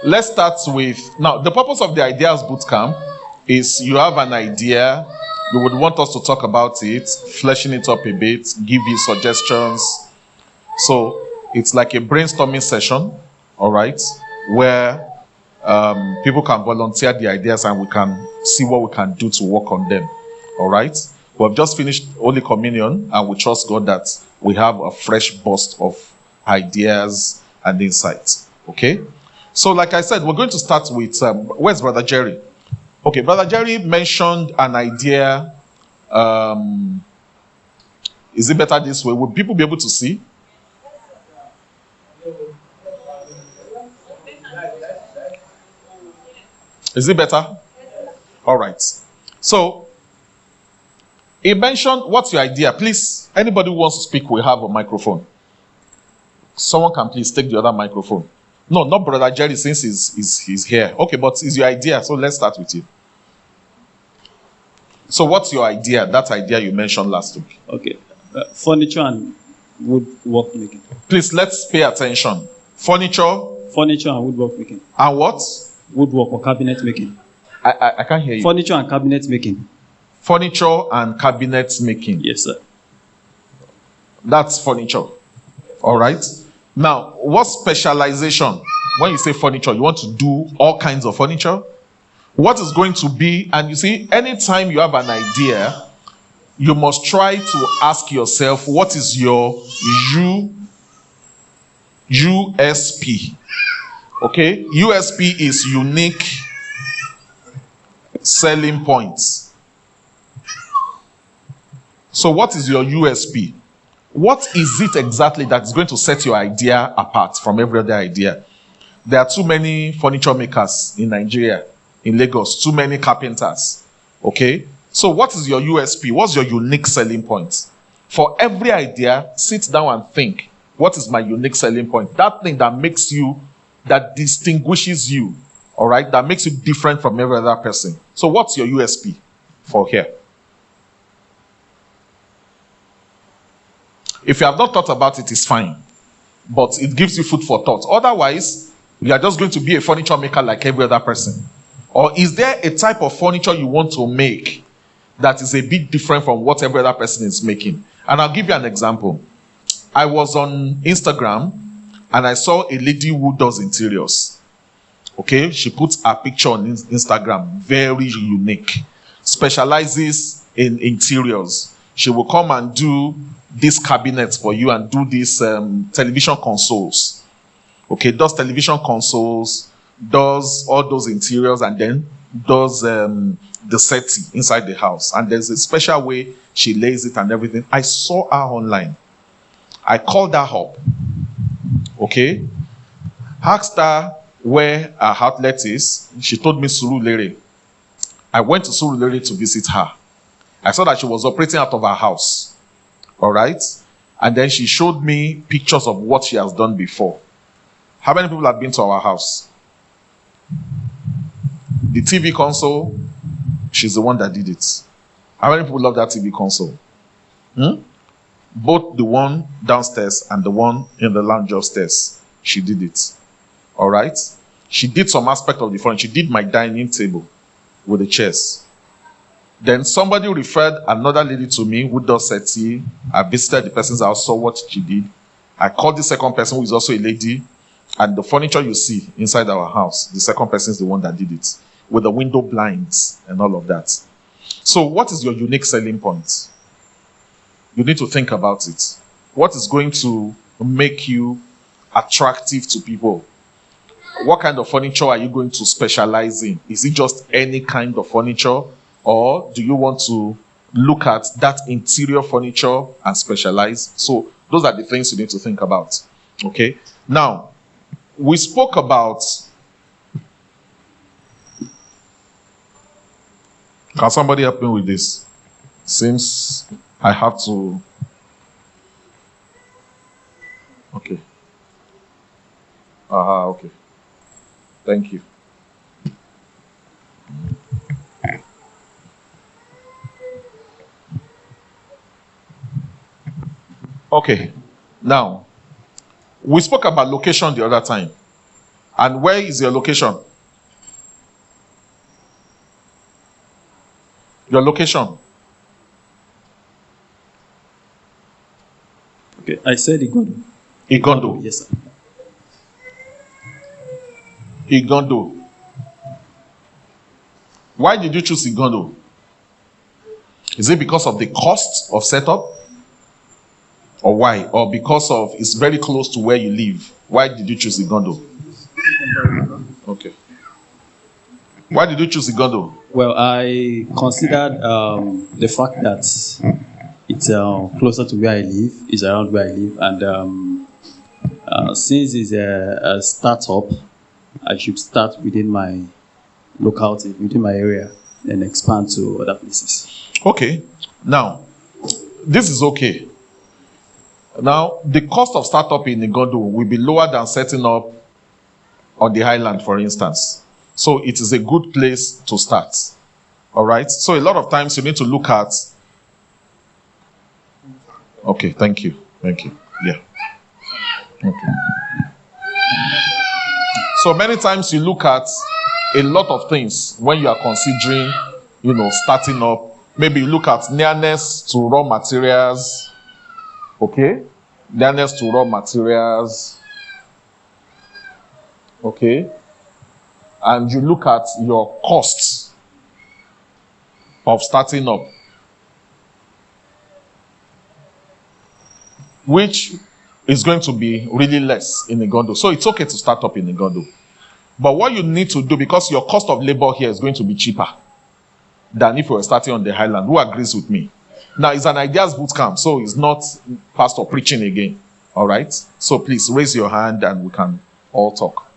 let's start with, now, the purpose of the Ideas Bootcamp is you have an idea, you would want us to talk about it, fleshing it up a bit, give you suggestions. So it's like a brainstorming session, all right, where people can volunteer the ideas and we can see what we can do to work on them, all right? We have just finished Holy Communion and we trust God that we have a fresh burst of ideas and insights, okay? So like I said, we're going to start with, where's Brother Jerry? Okay, Brother Jerry mentioned an idea. Is it better this way? Will people be able to see? Is it better? All right. So, he mentioned, what's your idea? Please, anybody who wants to speak will have a microphone. Someone can please take the other microphone. No, not Brother Jerry, since he's here. Okay, but it's your idea, so let's start with you. So what's your idea? That idea you mentioned last week. Okay. Furniture and woodwork making. Please, let's pay attention. Furniture. Furniture and woodwork making. And what? Woodwork or cabinet making. I can't hear you. Furniture and cabinet making. Furniture and cabinet making. Yes, sir. That's furniture. All right. Now, what specialization? When you say furniture, you want to do all kinds of furniture? What is going to be, and you see, anytime you have an idea, you must try to ask yourself, what is your USP? Okay? USP is unique selling points. So what is your USP? What is it exactly that is going to set your idea apart from every other idea? There are too many furniture makers in Nigeria, in Lagos, too many carpenters. Okay? So what is your USP? What's your unique selling point? For every idea, sit down and think, what is my unique selling point? That thing that makes you, that distinguishes you, all right? That makes you different from every other person. So what's your USP for here? If you have not thought about it, it's fine. But it gives you food for thought. Otherwise, you are just going to be a furniture maker like every other person. Or is there a type of furniture you want to make that is a bit different from what every other person is making? And I'll give you an example. I was on Instagram and I saw a lady who does interiors. Okay, she puts a picture on Instagram, very unique. Specializes in interiors. She will come and do these cabinets for you and do these television consoles. Okay, does television consoles, does all those interiors, and then does the setting inside the house. And there's a special way she lays it and everything. I saw her online. I called her up. Okay, asked her where her outlet is. She told me Surulere. I went to Surulere to visit her. I saw that she was operating out of her house. All right? And then she showed me pictures of what she has done before. How many people have been to our house? The TV console, she's the one that did it. How many people love that TV console? Both the one downstairs and the one in the lounge upstairs. She did it. All right? She did some aspect of the furniture. She did my dining table with the chairs. Then somebody referred another lady to me who does settee. I visited the person's house, saw what she did. I called the second person who is also a lady. And the furniture you see inside our house, the second person is the one that did it. With the window blinds and all of that. So what is your unique selling point? You need to think about it. What is going to make you attractive to people? What kind of furniture are you going to specialize in? Is it just any kind of furniture? Or do you want to look at that interior furniture and specialize? So those are the things you need to think about. Okay? Now, we spoke about... Can somebody help me with this? Seems I have to... Okay. Okay. Thank you. Okay. Now, we spoke about location the other time. And where is your location? Your location. Okay, I said Igondo. Igondo. Yes, sir. Igondo. Why did you choose Igondo? Is it because of the cost of setup? Or why? Or because of it's very close to where you live? Why did you choose Igondo? Okay. Why did you choose Igondo? Well, I considered the fact that it's closer to where I live, is around where I live, and since it's a startup, I should start within my locality, within my area, and expand to other places. Okay. Now, this is okay. Now, the cost of startup in Igondo will be lower than setting up on the highland, for instance. So it is a good place to start. All right. So a lot of times you need to look at. Okay. Thank you. Thank you. Yeah. Okay. So many times you look at a lot of things when you are considering, starting up. Maybe you look at nearness to raw materials. Okay. Nearness to raw materials. Okay. And you look at your costs of starting up, which is going to be really less in Igondo. So it's okay to start up in Igondo. But what you need to do, because your cost of labor here is going to be cheaper than if you were starting on the highland. Who agrees with me? Now, it's an ideas bootcamp, so it's not pastor preaching again. All right? So please raise your hand and we can all talk.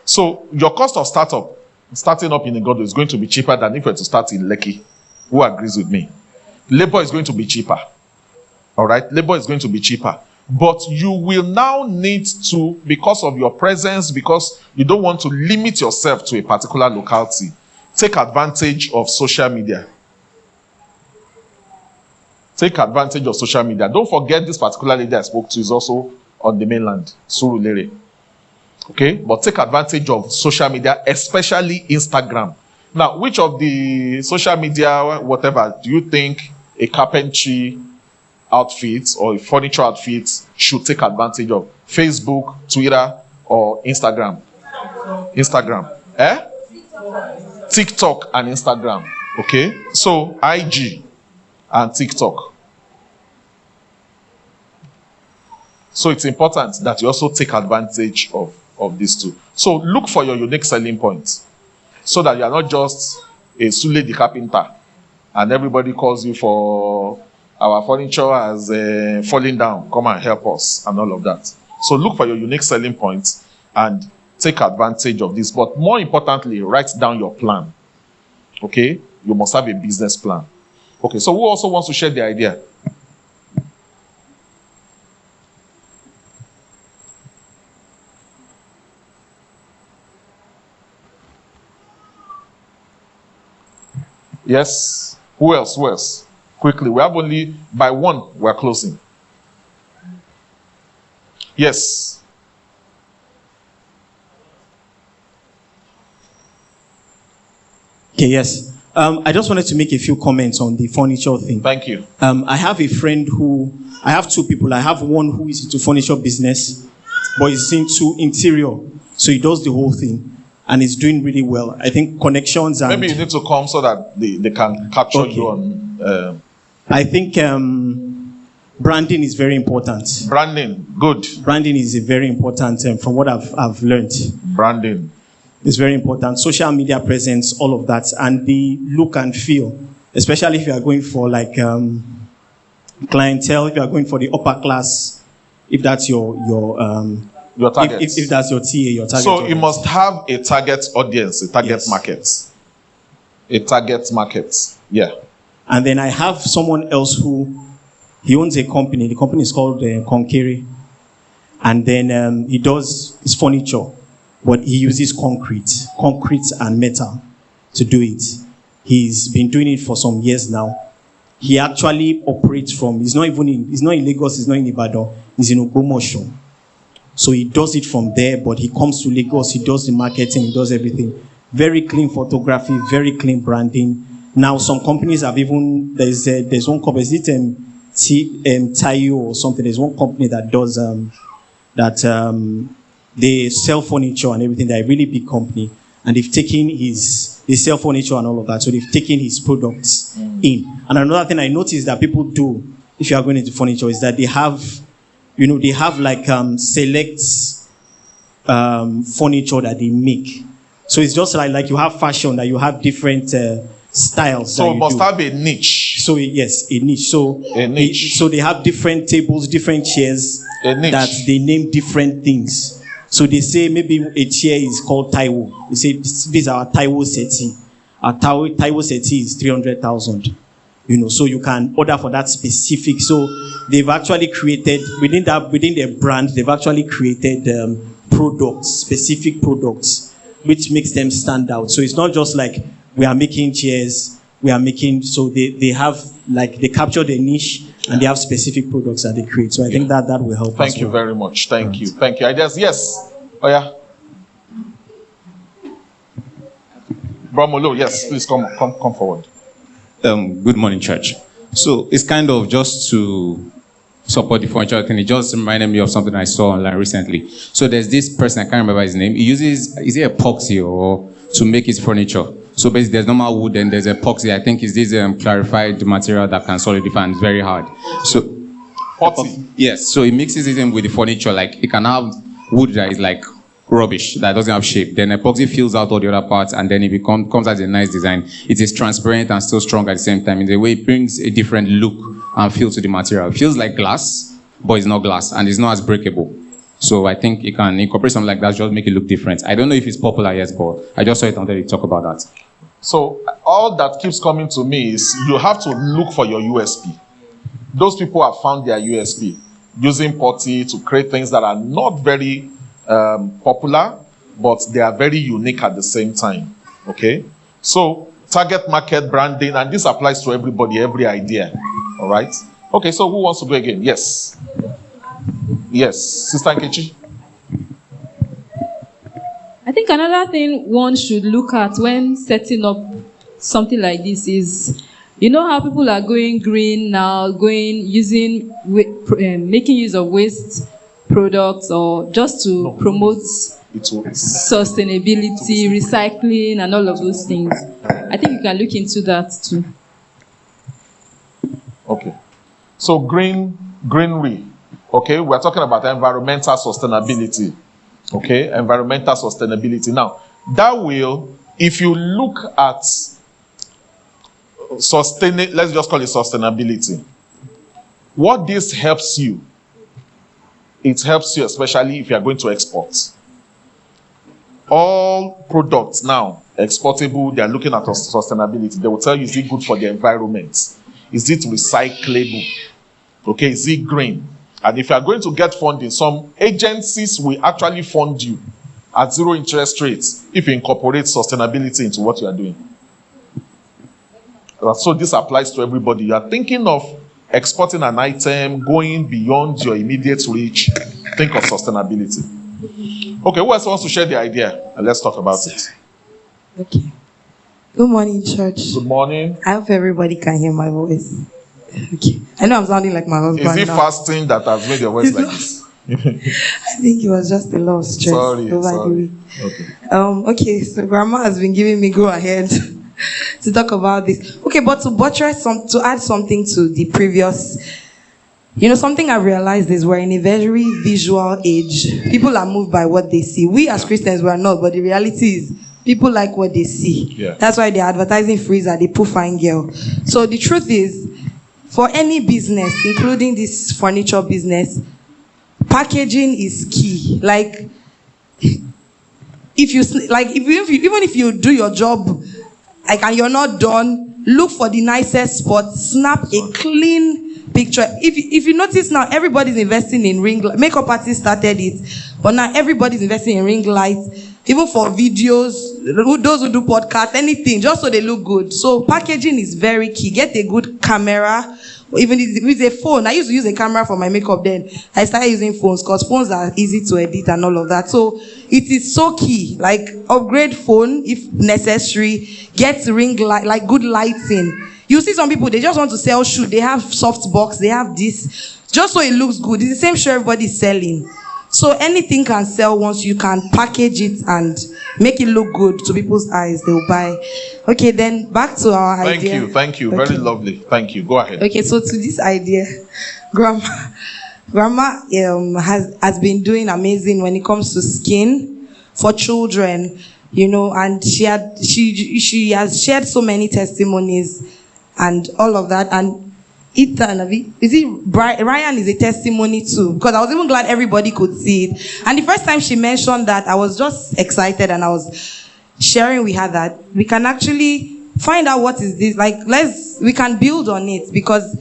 So your cost of starting up in Igondo is going to be cheaper than if you were to start in Lekki. Who agrees with me? Labor is going to be cheaper. All right? Labor is going to be cheaper. But you will now need to, because of your presence, because you don't want to limit yourself to a particular locality, take advantage of social media. Take advantage of social media. Don't forget this particular lady I spoke to is also on the mainland, Surulere. Okay? But take advantage of social media, especially Instagram. Now, which of the social media, whatever, do you think a carpentry outfit or a furniture outfit should take advantage of? Facebook, Twitter, or Instagram? Instagram. TikTok and Instagram. Okay? So, IG and TikTok. So it's important that you also take advantage of these two. So look for your unique selling points so that you are not just a Sule the carpenter and everybody calls you for our furniture has fallen down, come and help us and all of that. So look for your unique selling points and take advantage of this. But more importantly, write down your plan. Okay? You must have a business plan. Okay, so who also wants to share the idea? Yes? Who else? Who else? Quickly. We have only, by one, we're closing. Yes? Okay, yes. I just wanted to make a few comments on the furniture thing. Thank you. I have a friend I have two people. I have one who is into furniture business, but he's into interior. So he does the whole thing. And he's doing really well. I think connections and... Maybe you need to come so that they can capture you on... I think branding is very important. Branding, good. Branding is very important from what I've learned. Branding. It's very important. Social media presence, all of that. And the look and feel, especially if you are going for like clientele, if you are going for the upper class, if that's your target. If that's your TA, your target. So you must have a target audience, a target market. A target market, yeah. And then I have someone else who, he owns a company. The company is called Konkere. And then he does his furniture, but he uses concrete and metal to do it. He's been doing it for some years now. He actually operates from, he's not in Lagos, he's not in Ibadan, he's in Ogbomoso. So he does it from there, but he comes to Lagos, he does the marketing, he does everything. Very clean photography, very clean branding. Now some companies have even, there's one company, is it Tayo or something? There's one company that does, they sell furniture and everything. They're a really big company. And they've taken they sell furniture and all of that. So they've taken his products in. And another thing I noticed that people do, if you are going into furniture, is that they have like select furniture that they make. So it's just like you have fashion, that you have different styles. So it must have a niche. So yes, a niche. So a niche. So they have different tables, different chairs that they name different things. So they say maybe a chair is called Taiwo. They say this is our Taiwo Settee. Our Taiwo Settee is 300,000. So you can order for that specific. So they've actually created within their brand. They've actually created products, specific products, which makes them stand out. So it's not just like we are making chairs. So they have, like, they capture the niche and they have specific products that they create. So I think that will help. Thank you very much. Thank you. I just, yes. Oh yeah. Bromolo, yes, please come forward. Good morning, church. So it's kind of just to support the furniture thing. It just reminded me of something I saw online recently. So there's this person, I can't remember his name. He uses, is it epoxy or to make his furniture? So basically there's normal wood and there's epoxy. I think it's this clarified material that can solidify and it's very hard. So epoxy? Yes. So he mixes it in with the furniture. Like it can have wood that is like rubbish, that doesn't have shape. Then epoxy fills out all the other parts and then it comes as a nice design. It is transparent and still strong at the same time. In the way it brings a different look and feel to the material. It feels like glass, but it's not glass and it's not as breakable. So I think you can incorporate something like that, just make it look different. I don't know if it's popular yet, but I just saw it and wanted to talk about that. So all that keeps coming to me is you have to look for your USP. Those people have found their USP using putty to create things that are not very popular, but they are very unique at the same time. Okay? So target market branding, and this applies to everybody, every idea. All right? Okay, so who wants to go again? Yes. Yes, Sister Nkechi. I think another thing one should look at when setting up something like this is, you know how people are going green now, making use of waste products, or just to promote sustainability, recycling, and all of those things. I think you can look into that too. Okay. So greenery. Okay, we're talking about environmental sustainability. Okay, environmental sustainability. Now, that will, if you look at let's just call it sustainability. What this helps you, it helps you especially if you are going to export. All products now, exportable, they are looking at sustainability. They will tell you, is it good for the environment? Is it recyclable? Okay, is it green? And if you are going to get funding, some agencies will actually fund you at 0 interest rates if you incorporate sustainability into what you are doing. So this applies to everybody. You are thinking of exporting an item, going beyond your immediate reach, think of sustainability. Okay, who else wants to share the idea? And let's talk about it. Okay. Good morning, church. Good morning. I hope everybody can hear my voice. Okay. I know I'm sounding like my husband. Is it now. Fasting that has made your voice like this? I think it was just a lot of stress over the week. Okay. Okay, so Grandma has been giving me go ahead to talk about this. Okay, but to add something to the previous, something I realized is we're in a very visual age. People are moved by what they see. We as Christians, we are not, but the reality is people like what they see. Yeah. That's why they're advertising freezer, they put fine girl. So the truth is, for any business, including this furniture business, packaging is key. Like, even if you do your job, and you're not done, look for the nicest spot, snap a clean picture. If you notice now, everybody's investing in ring light. Makeup artists started it, but now everybody's investing in ring lights. Even for videos, those who do podcasts, anything, just so they look good. So packaging is very key. Get a good camera Even with a phone, I used to use a camera for my makeup. Then I started using phones because phones are easy to edit and all of that. So it is so key. Like upgrade phone if necessary. Get ring light, like good lighting. You see some people, they just want to sell shoe. They have soft box. They have this just so it looks good. It's the same shoe everybody's selling. So anything can sell once you can package it and make it look good to people's eyes. They'll buy. Okay, then back to our idea. Thank you. Okay. Very lovely. Thank you. Go ahead. Okay, so to this idea, grandma has been doing amazing when it comes to skin for children, you know, and she has shared so many testimonies and all of that. And Ryan is a testimony too, because I was even glad everybody could see it. And the first time she mentioned that, I was just excited, and I was sharing with her that we can actually find out what is this. Like, we can build on it, because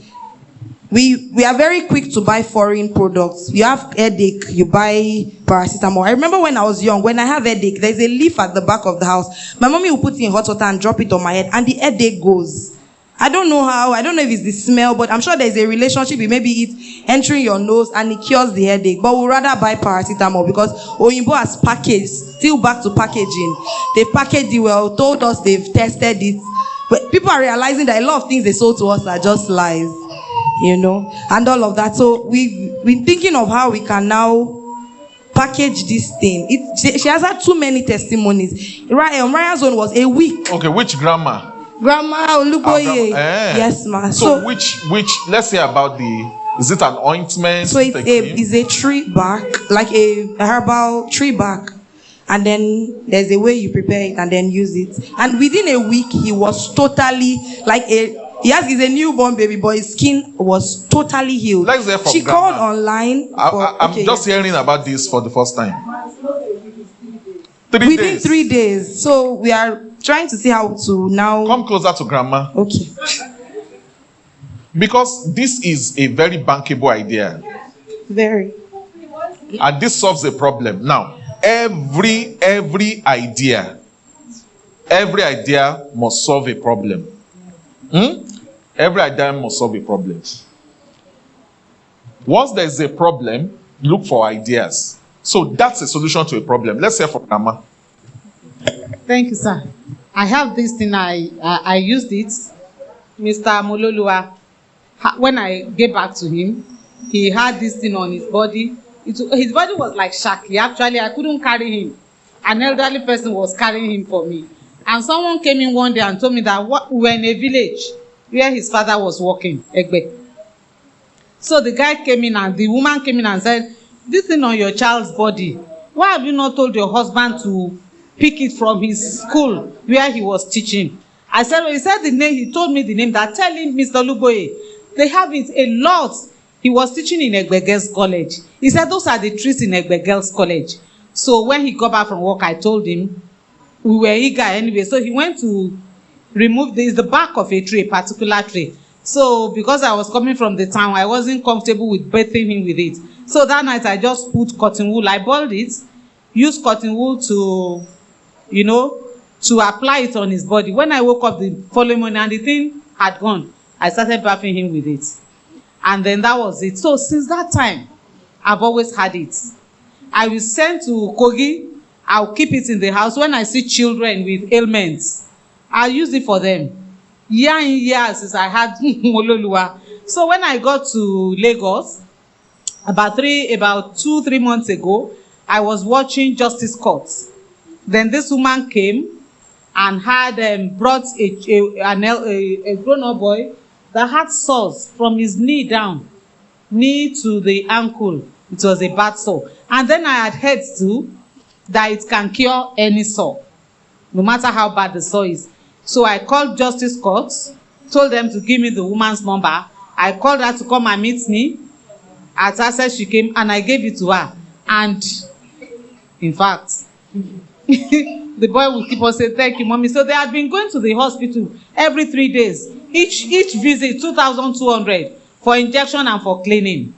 we are very quick to buy foreign products. You have headache, you buy paracetamol. I remember when I was young, when I have headache, there's a leaf at the back of the house. My mommy will put it in hot water and drop it on my head, and the headache goes. I don't know how, I don't know if it's the smell, but I'm sure there's a relationship with maybe it entering your nose and it cures the headache. But we'd rather buy paracetamol, because Oyinbo has packaged, still back to packaging. They packaged it well, told us they've tested it. But people are realizing that a lot of things they sold to us are just lies, you know, and all of that. So we've been thinking of how we can now package this thing. She has had too many testimonies. Raya's own was a week. Okay, which grandma? Grandma Oluboye. Yes, ma. So which let's say about is it an ointment? So it's a tree bark, like a herbal tree bark. And then there's a way you prepare it and then use it. And within a week, he was totally he's a newborn baby, but his skin was totally healed. Let's hear from she grandma. called online. I'm just hearing about this for the first time. Within 3 days. So we are trying to see how to now come closer to grandma. Okay. Because this is a very bankable idea. Very. And this solves a problem. Now, every idea must solve a problem. Every idea must solve a problem. Once there's a problem, look for ideas. So that's a solution to a problem. Let's hear from grandma. Thank you, sir. I have this thing, I used it. Mr. Mololua, when I get back to him, he had this thing on his body. His body was like shaky. Actually, I couldn't carry him. An elderly person was carrying him for me. And someone came in one day and told me that we were in a village where his father was working, Egbe. So the guy came in, and the woman came in and said, this thing on your child's body, why have you not told your husband to pick it from his school where he was teaching? I said, well, he said the name, he told me the name, that tell him, Mr. Luboye, they have it a lot. He was teaching in Egbe Girls College. He said those are the trees in Egbe Girls College. So when he got back from work, I told him, we were eager anyway. So he went to remove the back of a tree, a particular tree. So because I was coming from the town, I wasn't comfortable with bathing him with it. So that night I just put cotton wool. I boiled it, used cotton wool to apply it on his body. When I woke up the following morning and the thing had gone, I started bathing him with it. And then that was it. So since that time, I've always had it. I will send to Kogi. I'll keep it in the house. When I see children with ailments, I'll use it for them. Year in year since I had Mololua. So when I got to Lagos, about 2-3 months ago, I was watching Justice Court. Then this woman came and had brought a grown-up boy that had sores from his knee down, knee to the ankle. It was a bad sore. And then I had heard too that it can cure any sore, no matter how bad the sore is. So I called Justice Court, told them to give me the woman's number. I called her to come and meet me. At her said she came, and I gave it to her. And in fact, the boy will keep on saying, thank you, mommy. So they had been going to the hospital every 3 days. Each visit, 2,200 for injection and for cleaning.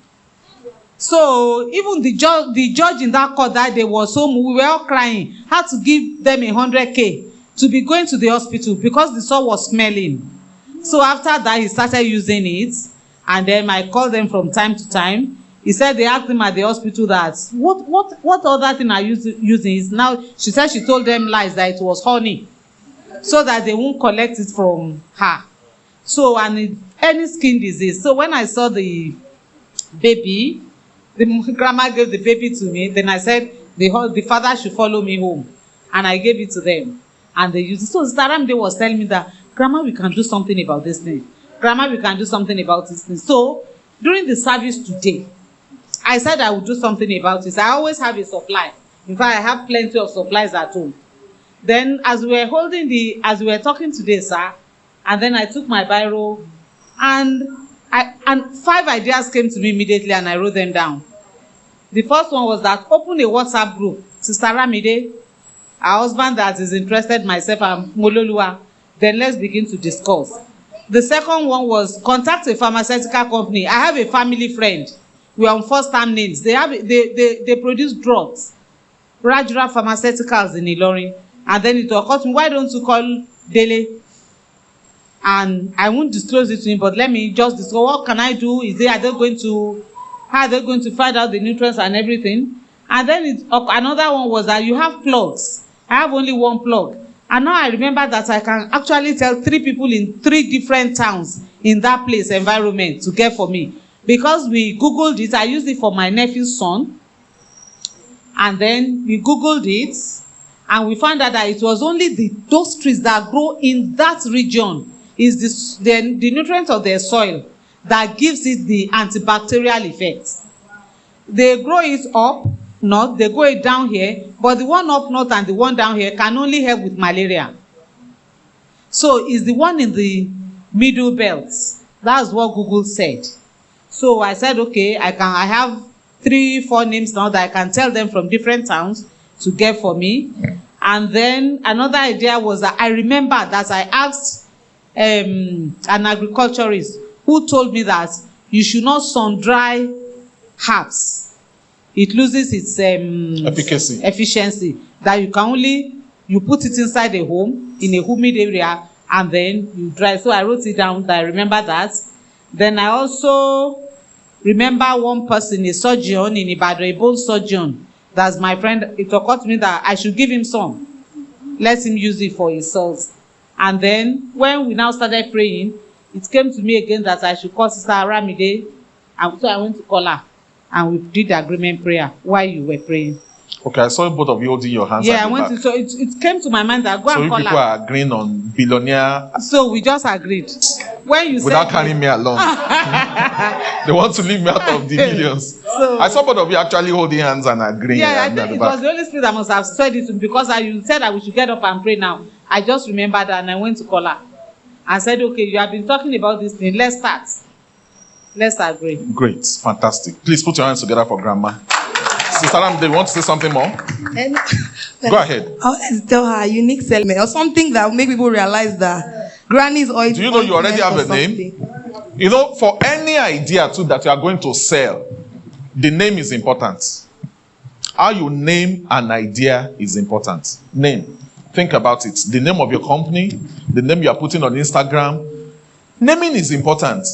So even the judge in that court that day was so moved, we were all crying, had to give them 100K to be going to the hospital because the sore was smelling. So after that, he started using it. And then I call them from time to time. He said they asked him at the hospital that what other thing are you using? Is now she said she told them lies that it was honey, so that they won't collect it from her. So any skin disease. So when I saw the baby, the grandma gave the baby to me. Then I said the father should follow me home, and I gave it to them, and they used it. So Sister Ramde was telling me that, Grandma, we can do something about this thing. Grandma, we can do something about this thing. So during the service today, I said I would do something about it. I always have a supply. In fact, I have plenty of supplies at home. Then as we were talking today, sir, and then I took my biro, and 5 ideas came to me immediately, and I wrote them down. The first one was that open a WhatsApp group. Sister Ramide, our husband that is interested, myself and Mololua, then let's begin to discuss. The second one was contact a pharmaceutical company. I have a family friend. We are on first-time names. They produce drugs, Rajura Pharmaceuticals in Ilorin. And then it occurred to me, why don't you call Dele? And I won't disclose it to him, but let me just discuss what can I do? How are they going to find out the nutrients and everything? And then another one was that you have plugs. I have only one plug. And now I remember that I can actually tell 3 people in 3 different towns in that place environment to get for me. Because we Googled it, I used it for my nephew's son. And then we Googled it, and we found out that it was only those trees that grow in that region is the nutrient of their soil that gives it the antibacterial effect. They grow it up north, they grow it down here, but the one up north and the one down here can only help with malaria. So it's the one in the middle belt. That's what Google said. So I said, okay, I have 3-4 names now that I can tell them from different towns to get for me. And then another idea was that I remember that I asked an agriculturist who told me that you should not sun dry herbs. It loses its efficiency. That you can only put it inside a home in a humid area and then you dry. So I wrote it down. That I remember that. Then I also remember one person, a surgeon in Ibadan, a bone surgeon. That's my friend. It occurred to me that I should give him some. Let him use it for his sores. And then when we now started praying, it came to me again that I should call Sister Ramide. And so I went to call her. And we did the agreement prayer while you were praying. Okay, I saw both of you holding your hands. Yeah, I went to. So it came to my mind that go and call her. So people are agreeing on billionaire. So we just agreed. When you without carrying me along, they want to leave me out of the millions. So I saw both of you actually holding hands and agreeing. Yeah, I think it was the Holy Spirit that must have said it because you said that we should get up and pray now. I just remembered that and I went to call her and said, okay, you have been talking about this thing. Let's start. Let's agree. Great, fantastic. Please put your hands together for Grandma. Sister Ram, do you want to say something more? Go ahead. I wanted to tell her a unique element or something that will make people realize that Granny's oil. Do you know you already have a name? You know, for any idea too that you are going to sell, the name is important. How you name an idea is important. Name. Think about it. The name of your company, the name you are putting on Instagram. Naming is important.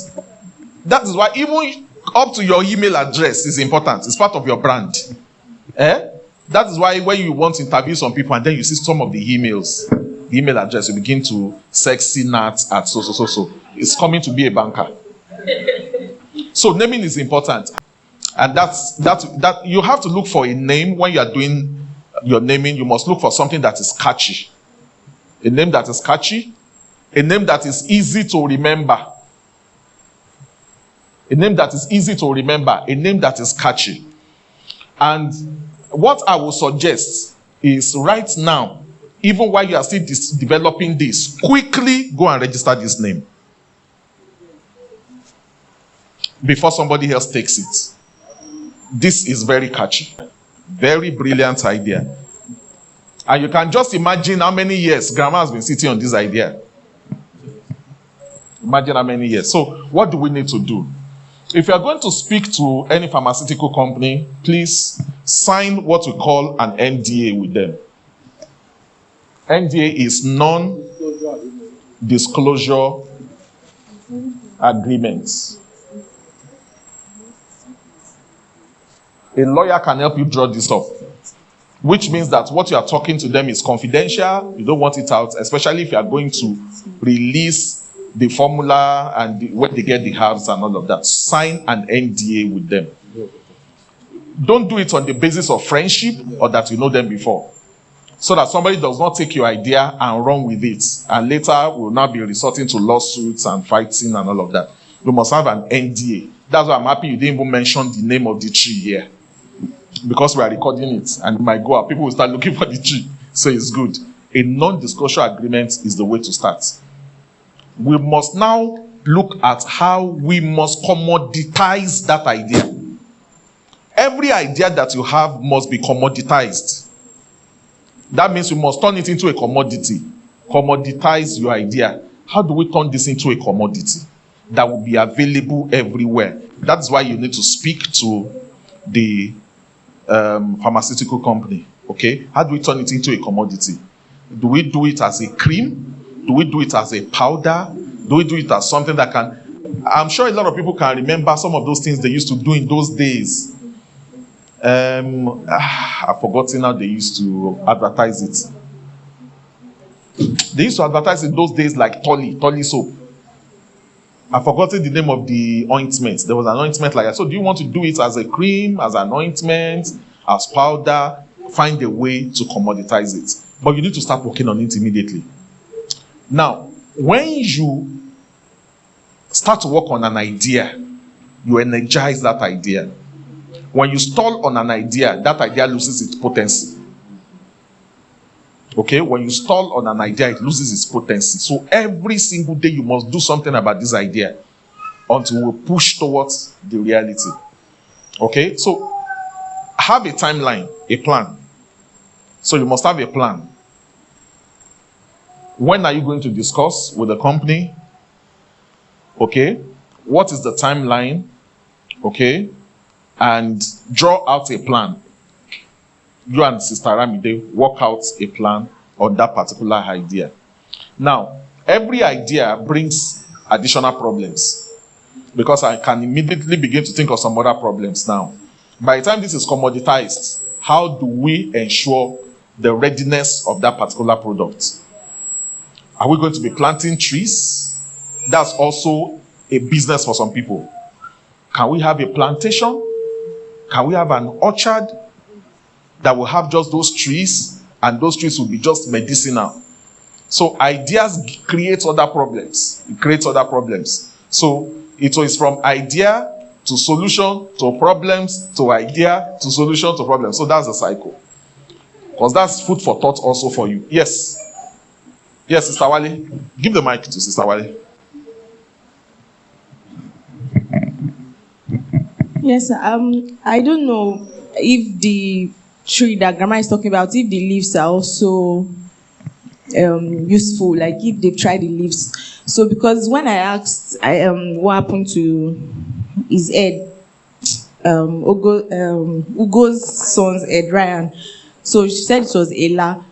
That is why even up to your email address is important. It's part of your brand. That is why when you want to interview some people and then you see some of the emails, the email address, you begin to sexy nuts at so. It's coming to be a banker. So naming is important. And that you have to look for a name when you are doing your naming. You must look for something that is catchy. A name that is catchy. A name that is easy to remember. A name that is easy to remember. A name that is catchy. And what I will suggest is right now, even while you are still developing this, quickly go and register this name before somebody else takes it. This is very catchy. Very brilliant idea. And you can just imagine how many years Grandma has been sitting on this idea. Imagine how many years. So what do we need to do? If you are going to speak to any pharmaceutical company, please sign what we call an NDA with them. NDA is non-disclosure agreements. A lawyer can help you draw this up, which means that what you are talking to them is confidential. You don't want it out, especially if you are going to release the formula and when they get the herbs and all of that. Sign an NDA with them. Don't do it on the basis of friendship or that you know them before, so that somebody does not take your idea and run with it, and later will now be resorting to lawsuits and fighting and all of that. You must have an NDA. That's why I'm happy you didn't even mention the name of the tree here, because we are recording it and it might go out. People will start looking for the tree, so it's good. A non-disclosure agreement is the way to start. We must now look at how we must commoditize that idea. Every idea that you have must be commoditized. That means we must turn it into a commodity. Commoditize your idea. How do we turn this into a commodity that will be available everywhere? That's why you need to speak to the pharmaceutical company. Okay? How do we turn it into a commodity? Do we do it as a cream? Do we do it as a powder? Do we do it as something that can... I'm sure a lot of people can remember some of those things they used to do in those days. I've forgotten how they used to advertise it. They used to advertise in those days like Tolly soap. I've forgotten the name of the ointment. There was an ointment like that. So do you want to do it as a cream, as an ointment, as powder? Find a way to commoditize it. But you need to start working on it immediately. Now, when you start to work on an idea, you energize that idea. When you stall on an idea, that idea loses its potency. Okay? When you stall on an idea, it loses its potency. So every single day you must do something about this idea until we push towards the reality. Okay? So have a timeline, a plan. So you must have a plan. When are you going to discuss with the company? Okay? What is the timeline? Okay? And draw out a plan. You and Sister Ramide work out a plan on that particular idea. Now, every idea brings additional problems, because I can immediately begin to think of some other problems now. By the time this is commoditized, how do we ensure the readiness of that particular product? Are we going to be planting trees? That's also a business for some people. Can we have a plantation? Can we have an orchard that will have just those trees, and those trees will be just medicinal? So ideas create other problems. It creates other problems. So it is from idea to solution to problems to idea to solution to problems. So that's the cycle. Because that's food for thought also for you. Yes. Yes, Sister Wale. Give the mic to Sister Wale. Yes, I don't know if the tree that Grandma is talking about, if the leaves are also useful, like if they've tried the leaves. So because when I asked what happened to his head, Ugo's son's head, Ryan, so she said it was Ella.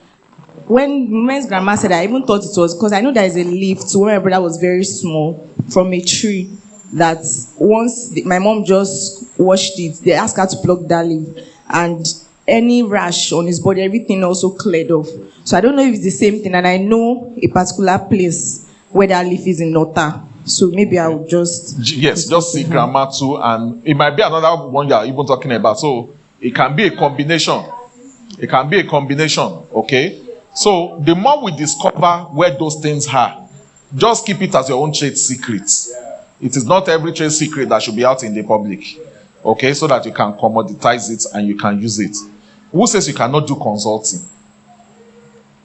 When Grandma said, I even thought it was, because I know there is a leaf to when my brother was very small from a tree, that once my mom just washed it, they asked her to pluck that leaf, and any rash on his body, everything also cleared off. So I don't know if it's the same thing, and I know a particular place where that leaf is in Nota. So maybe I would just... Yes, just see Grandma too, and it might be another one you are even talking about. So it can be a combination. It can be a combination, okay? So the more we discover where those things are, just keep it as your own trade secret. It is not every trade secret that should be out in the public. Okay, so that you can commoditize it and you can use it. Who says you cannot do consulting?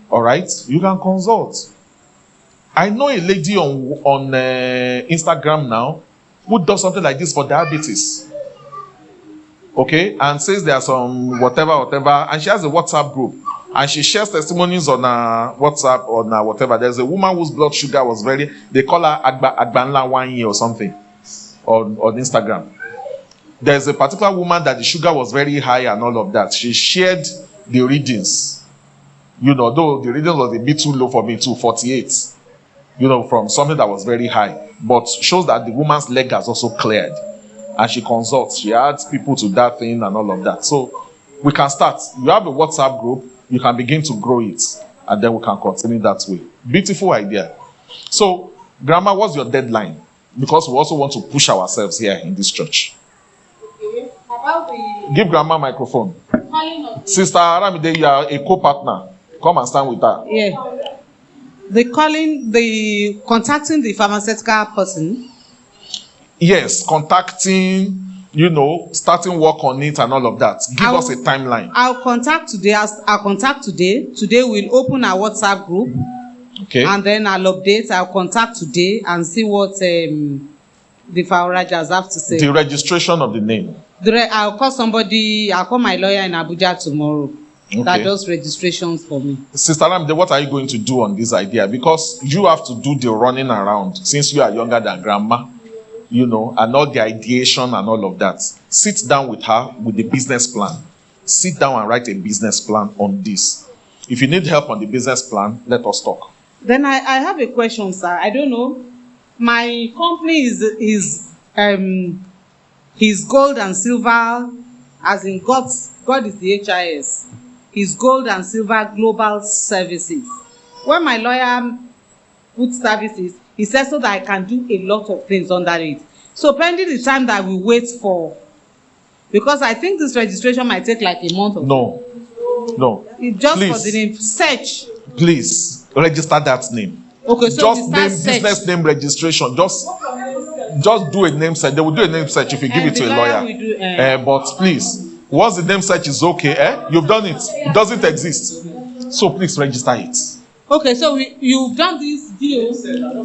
All right, you can consult. I know a lady on Instagram now who does something like this for diabetes. Okay, and says there are some whatever, and she has a WhatsApp group. And she shares testimonies on WhatsApp or whatever. There's a woman whose blood sugar was they call her Agbanla 1 year or something on Instagram. There's a particular woman that the sugar was very high and all of that. She shared the readings. You know, though the readings was a bit too low for me too, 48. You know, from something that was very high. But shows that the woman's leg has also cleared. and she consults. She adds people to that thing and all of that. So we can start. You have a WhatsApp group, you can begin to grow it, and then we can continue that way. Beautiful idea. So, Grandma, what's your deadline? Because we also want to push ourselves here in this church. Okay. About the Give Grandma a microphone. calling of the, Sister Aramide, you are a co-partner. Come and stand with her. yeah. The contacting the pharmaceutical person. Yes, contacting, starting work on it and all of that. Give us a timeline. I'll contact today. I'll contact today. Today we'll open our WhatsApp group. Okay. And then I'll update. I'll contact today and see what the Fawrajas have to say. The registration of the name. I'll call my lawyer in Abuja tomorrow. Okay. That does registrations for me. Sister Ramde, what are you going to do on this idea? Because you have to do the running around since you are younger than Grandma, and all the ideation and all of that. Sit down with her with the business plan. Sit down and write a business plan on this. If you need help on the business plan, let us talk. Then I have a question, sir. I don't know. My company is gold and silver, as in God is the HIS. Is gold and silver global services. When my lawyer puts services, he says so that I can do a lot of things under it. So pending the time that we wait for, because I think this registration might take like a month or No. It's just Please. for the name. Search. Please register that name. Okay, so Just we start name search. business name registration. Just do a name search. They will do a name search if you give And it to a the lawyer. lawyer will do, But please, once the name search is okay, you've done it. It doesn't exist. So please register it. Okay, so you've done this deal.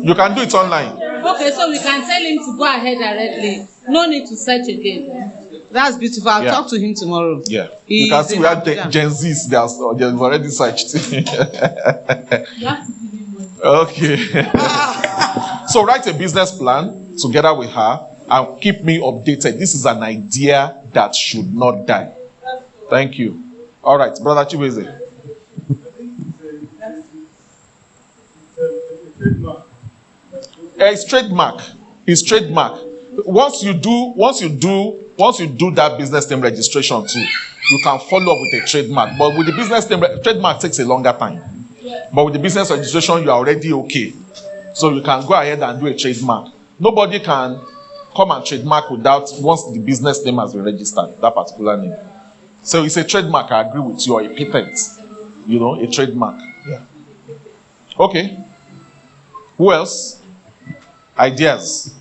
You can do it online. Okay, so we can tell him to go ahead directly. No need to search again. That's beautiful. I'll Yeah. talk to him tomorrow. Yeah. He You can is see in we have Abuja. Gen Zs. They've already searched. You have to give him money. Okay. So write a business plan together with her and keep me updated. This is an idea that should not die. Thank you. All right, Brother Chiweze. It's trademark. It's trademark. Once you do that business name registration too, you can follow up with a trademark. But with the business name, trademark takes a longer time. But with the business registration, you are already okay. So you can go ahead and do a trademark. Nobody can come and trademark without once the business name has been registered, that particular name. So it's a trademark, I agree with you, or a patent. A trademark. Yeah. Okay. Who else? Ideas.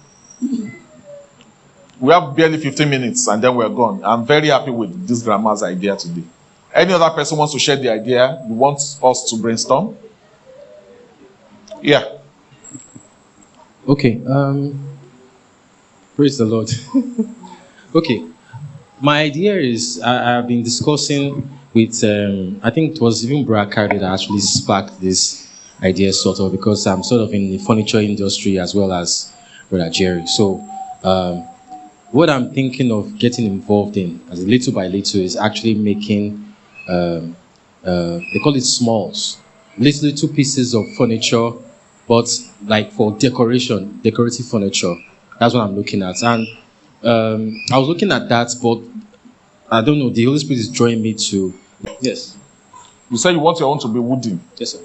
We have barely 15 minutes and then we're gone. I'm very happy with this grandma's idea today. Any other person wants to share the idea? You want us to brainstorm? Yeah. Okay. Praise the Lord. Okay. My idea is I've been discussing with I think it was even Brakari that actually sparked this idea sort of, because I'm sort of in the furniture industry as well as Brother Jerry. So what I'm thinking of getting involved in as little by little is actually making they call it smalls, little pieces of furniture, but like for decorative furniture. That's what I'm looking at. And I was looking at that, but I don't know, the Holy Spirit is drawing me to. Yes. You say you want your own to be wooden. Yes, sir.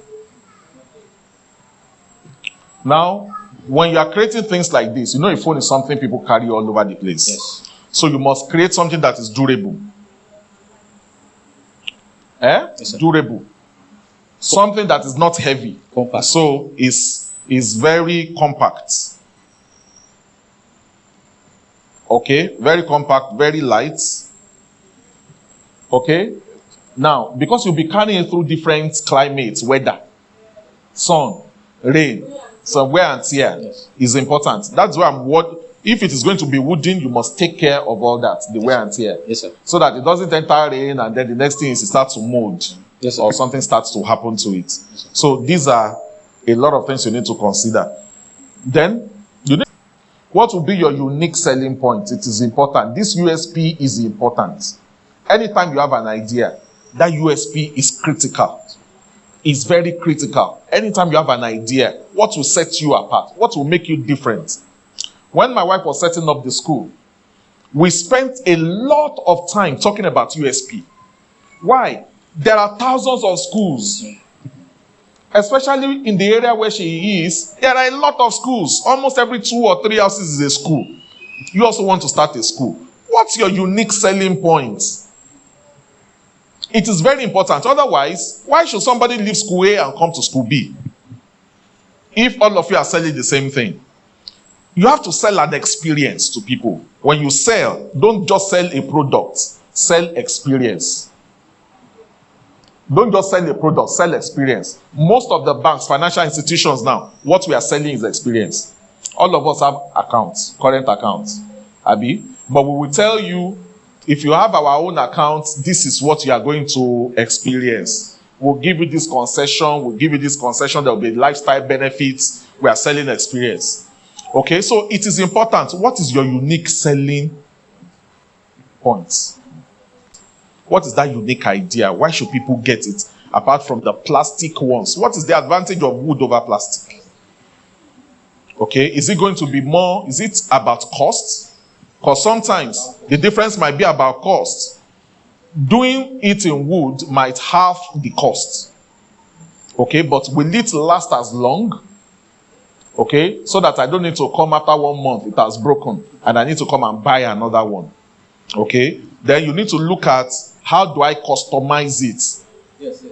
Now, when you are creating things like this, a phone is something people carry all over the place. Yes. So you must create something that is durable. Yes, sir. Durable. Something that is not heavy. Compact. So is very compact. Okay, very compact, very light. Okay. Now, because you'll be carrying it through different climates, weather, sun, rain, so wear and tear is important. That's why if it is going to be wooden, you must take care of all that, the wear and tear. Yes, sir. So that it doesn't enter rain and then the next thing is it starts to mold. Yes, sir. Or something starts to happen to it. So these are a lot of things you need to consider. Then, what will be your unique selling point? It is important. This USP is important. Anytime you have an idea, that USP is critical. It's very critical. Anytime you have an idea, what will set you apart? What will make you different? When my wife was setting up the school, We spent a lot of time talking about USP. Why? There are thousands of schools, especially in the area where she is. There are a lot of schools. Almost every 2 or 3 houses is a school. You also want to start a school. What's your unique selling point? It is very important. Otherwise, why should somebody leave school A and come to school B? If all of you are selling the same thing. You have to sell an experience to people. When you sell, don't just sell a product. Sell experience. Don't just sell a product, sell experience. Most of the banks, financial institutions now, what we are selling is experience. All of us have accounts, current accounts. Abi? But we will tell you, if you have our own accounts, this is what you are going to experience. We'll give you this concession, there will be lifestyle benefits. We are selling experience. Okay, so it is important. What is your unique selling point? What is that unique idea? Why should people get it? Apart from the plastic ones. What is the advantage of wood over plastic? Okay, is it going to be more? Is it about cost? Because sometimes the difference might be about cost. Doing it in wood might halve the cost. Okay, but will it last as long? Okay, so that I don't need to come after 1 month, it has broken, and I need to come and buy another one. Okay, then you need to look at how do I customize it. Yes.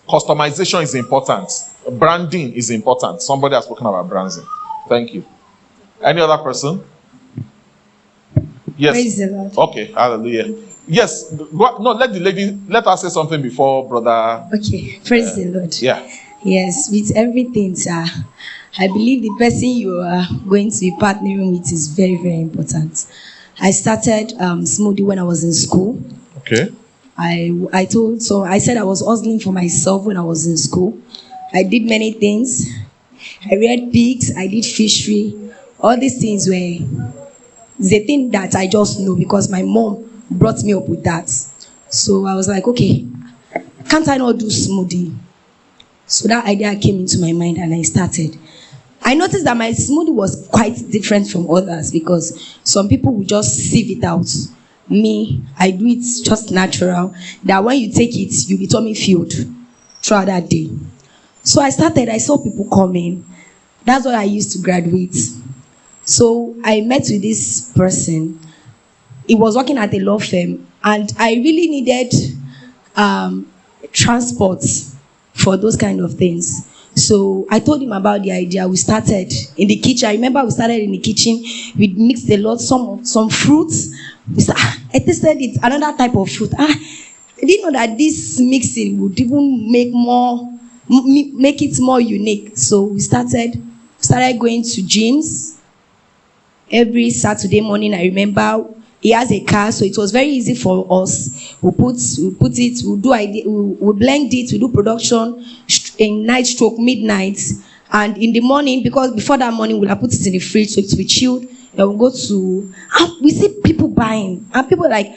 Customization is important. Branding is important. Somebody has spoken about branding. Thank you. Any other person? Yes. Praise the Lord. Okay, hallelujah. Yes, no, let us say something before brother. Okay, praise the Lord. Yeah. Yes, with everything, sir, I believe the person you are going to be partnering with is very, very important. I started Smoothie when I was in school. Okay. I said I was hustling for myself when I was in school. I did many things. I reared pigs, I did fishery. All these things were the thing that I just know because my mom brought me up with that. So I was like, okay, can't I not do smoothie? So that idea came into my mind and I started. I noticed that my smoothie was quite different from others because some people would just sieve it out. Me, I do it just natural. That when you take it, you'll be tummy filled throughout that day. So I saw people coming. That's what I used to graduate. So I met with this person. He was working at a law firm and I really needed transport for those kind of things. So I told him about the idea. We started in the kitchen. I remember we started in the kitchen. We mixed a lot, some fruits. I tasted it, another type of fruit. I didn't know that this mixing would even make it more unique. So we started going to gyms every Saturday morning. I remember he has a car, so it was very easy for us. We blend it, we do production in night stroke midnight, and in the morning, because before that morning we'll put it in the fridge so it will be chilled. Then we'll go to, and we see people buying, and people like,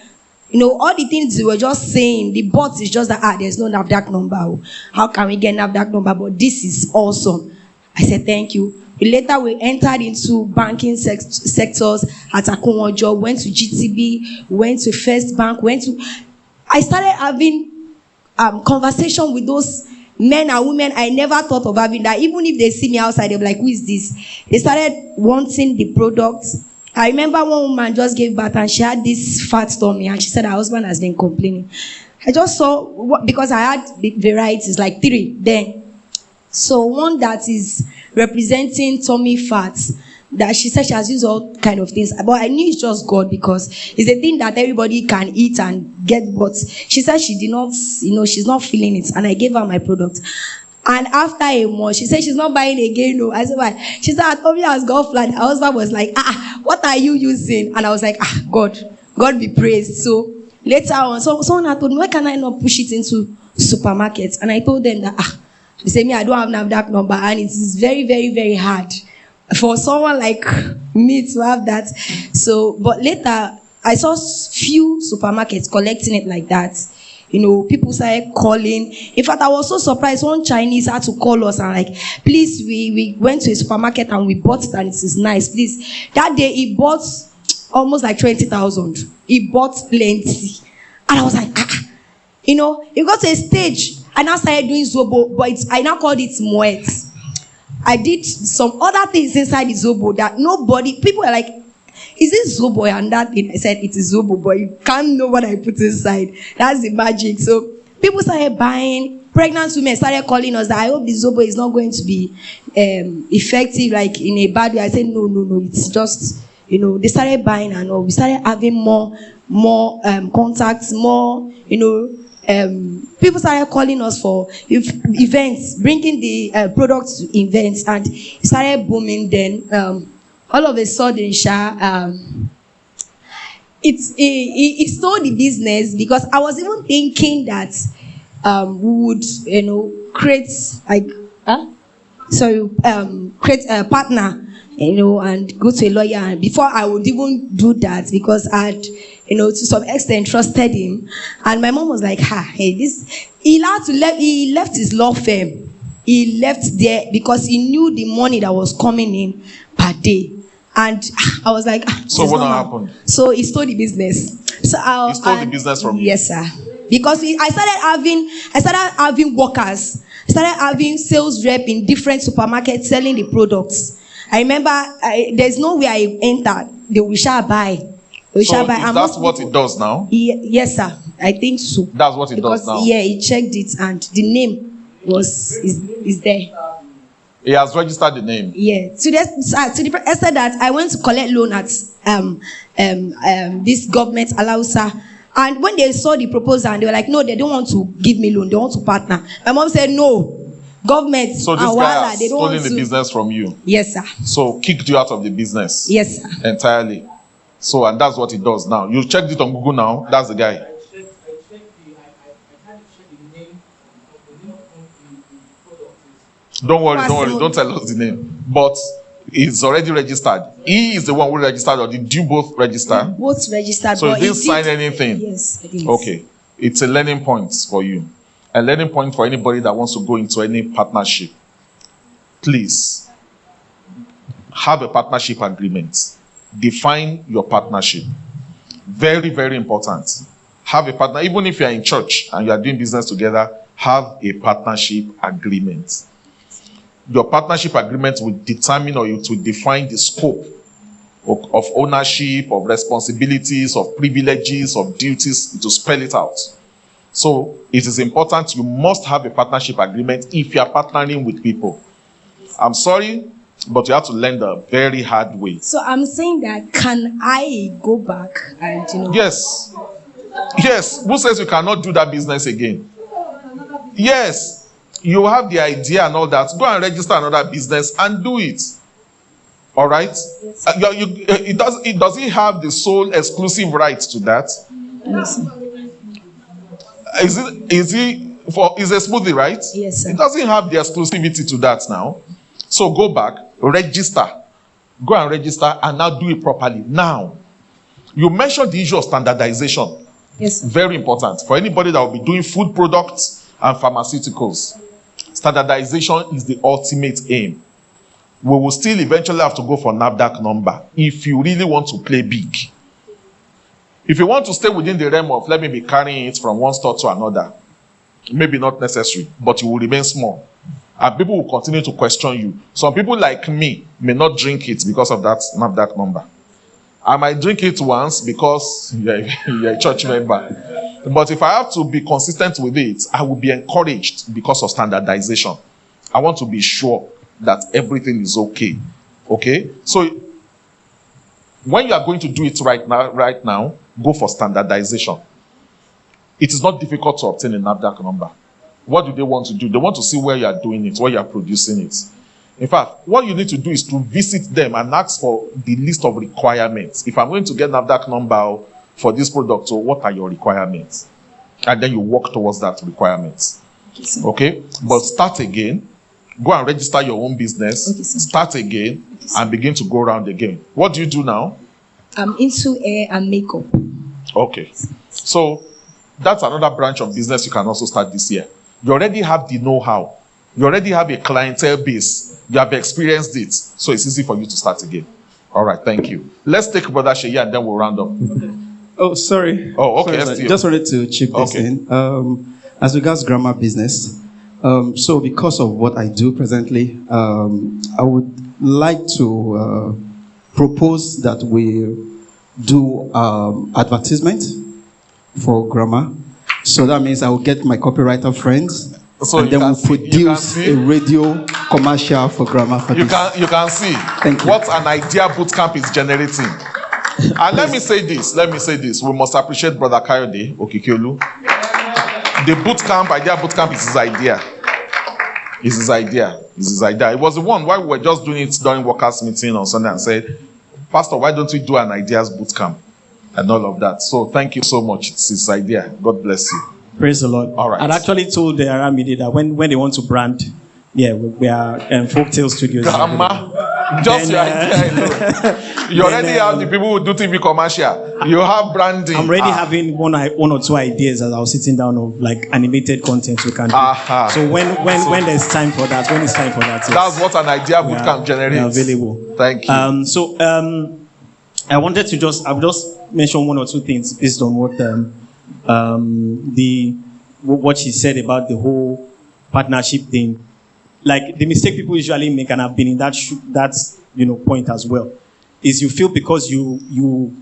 all the things we were just saying, the bot is just that there's no NAFDAC number. How can we get NAFDAC number? But this is awesome. I said thank you. Later, we entered into banking sectors at Akunwojo, went to GTB, went to First Bank, I started having conversation with those men and women I never thought of having, that even if they see me outside, they'll be like, who is this? They started wanting the products. I remember one woman just gave birth and she had this fat tummy and she said her husband has been complaining. I just saw, because I had the varieties, like 3 then. So one that is representing tummy fat, that she said she has used all kind of things, but I knew it's just God because it's a thing that everybody can eat and get, but she said she did not, she's not feeling it, and I gave her my product. And after a month, she said she's not buying again. No, I said why? She said her tummy has gone flat. Her husband was like, what are you using? And I was like, God be praised. So later on, someone had told me, why can I not push it into supermarkets? And I told them that they say me, I don't have NAFDAC number, and it is very, very, very hard for someone like me to have that. So, but later, I saw few supermarkets collecting it like that. People started calling. In fact, I was so surprised. One Chinese had to call us and like, please, we went to a supermarket and we bought it and it is nice. Please. That day, he bought almost like 20,000. He bought plenty. And I was like, You know, it got to a stage. I now started doing Zobo, but I now called it Moet. I did some other things inside the Zobo that people are like, is it Zobo and that thing? I said, it is Zobo, but you can't know what I put inside. That's the magic. So people started buying. Pregnant women started calling us that I hope the Zobo is not going to be effective, like in a bad way. I said, no, it's just, you know, they started buying and all. We started having more contacts, more, you know, people started calling us for events, bringing the products to events, and it started booming. Then all of a sudden, it stole the business, because I was even thinking that we would, you know, create create a partner, you know, and go to a lawyer. And before I would even do that, because I'd, you know, to some extent trusted him. And my mom was like, he left his law firm. He left there because he knew the money that was coming in per day. And I was like, so what happened? So he stole the business. So he stole the business from you? Yes, sir. Because I started having workers. I started having sales rep in different supermarkets selling the products. I remember there's no way I entered. We shall buy. That's what it does now? Yes, sir. I think so. That's what it does now? Yeah, he checked it and the name is there. He has registered the name? Yeah. To the extent that I went to collect loan at this government Alausa. And when they saw the proposal, and they were like, no, they don't want to give me loan. They want to partner. My mom said, no. Government. So this guy has stolen the business from you? Yes, sir. So kicked you out of the business? Yes, sir. Entirely. So, and that's what he does now. You checked it on Google now. That's the guy. Don't worry. Don't tell us the name. But it's already registered. He is the one who registered, or did you both register? Both registered. So you didn't sign anything? Yes, I did. Okay. It's a learning point for you. A learning point for anybody that wants to go into any partnership. Please, have a partnership agreement. Define your partnership. Very, very important. Have a partner. Even if you are in church and you are doing business together, have a partnership agreement. Your partnership agreement will determine, or it will define the scope of ownership, of responsibilities, of privileges, of duties, to spell it out. So it is important. You must have a partnership agreement if you are partnering with people. I'm sorry, but you have to learn the very hard way. So I'm saying that, can I go back and, you know? Yes. Yes. Who says you cannot do that business again? Yes. You have the idea and all that. Go and register another business and do it. All right? Yes. Does he have the sole exclusive right to that? Yes. Is a smoothie, right? Yes, sir. It doesn't have the exclusivity to that now. So go back, register. Go and register and now do it properly. Now, you mentioned the issue of standardization. Yes, sir. Very important. For anybody that will be doing food products and pharmaceuticals, standardization is the ultimate aim. We will still eventually have to go for NAFDAC number if you really want to play big. If you want to stay within the realm of, let me be carrying it from one store to another, maybe not necessary, but you will remain small. And people will continue to question you. Some people like me may not drink it because of that NAFDAC number. I might drink it once because you're a church member. But if I have to be consistent with it, I will be encouraged because of standardization. I want to be sure that everything is okay. Okay? So when you are going to do it right now, go for standardization. It is not difficult to obtain a NAFDAC number. What do they want to do? They want to see where you are doing it, where you are producing it. In fact, what you need to do is to visit them and ask for the list of requirements. If I'm going to get NAFDAC number for this product, so what are your requirements? And then you work towards that requirement. Okay? But start again. Go and register your own business. Okay, start again and begin to go around again. What do you do now? I'm into hair and makeup. Okay. So that's another branch of business you can also start this year. You already have the know-how. You already have a clientele base. You have experienced it. So it's easy for you to start again. All right, thank you. Let's take Brother Sheyi and then we'll round up. Oh, sorry. Oh, okay. Sorry, just wanted to chip this in. As regards grammar business, so because of what I do presently, I would like to propose that we do advertisement for grammar. So that means I will get my copywriter friends, and then we'll produce a radio commercial for grammar for You this. can see Thank you. what an idea Bootcamp is generating. And let me say this. We must appreciate Brother Kayode Okikeolu. The idea bootcamp is his idea. It's his idea. It was the one why we were just doing it during workers' meeting on Sunday and said, Pastor, why don't we do an ideas bootcamp? And all of that. So thank you so much. It's his idea. God bless you. Praise the Lord. All right. I'd actually told the Aramide that when they want to brand, we are Folktale Studios. Just your idea alone. You already have the people who do TV commercial. You have branding. I'm already having one or two ideas as I was sitting down of like animated content we can do. So when there's time for that, yes, that's what an idea bootcamp generates. Available. Thank you. I wanted to just mention one or two things based on what she said about the whole partnership thing. Like the mistake people usually make, and I've been in that point as well, is you feel because you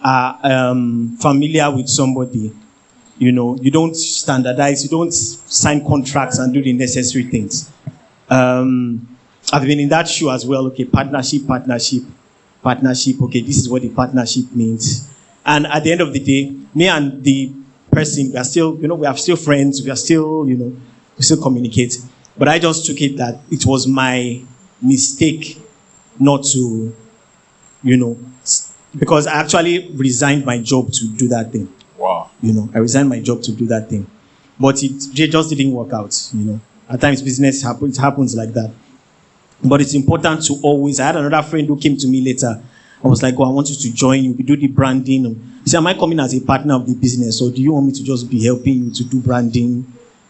are familiar with somebody, you don't standardize, you don't sign contracts and do the necessary things. I've been in that shoe as well. Okay, partnership. Okay, this is what the partnership means. And at the end of the day, me and the person, we are still friends. We are still, we still communicate. But I just took it that it was my mistake not to, because I actually resigned my job to do that thing. Wow. I resigned my job to do that thing. But it just didn't work out, At times business happens like that. But it's important to always, I had another friend who came to me later. I was like, I want you to join you. We do the branding. He said, am I coming as a partner of the business? Or do you want me to just be helping you to do branding,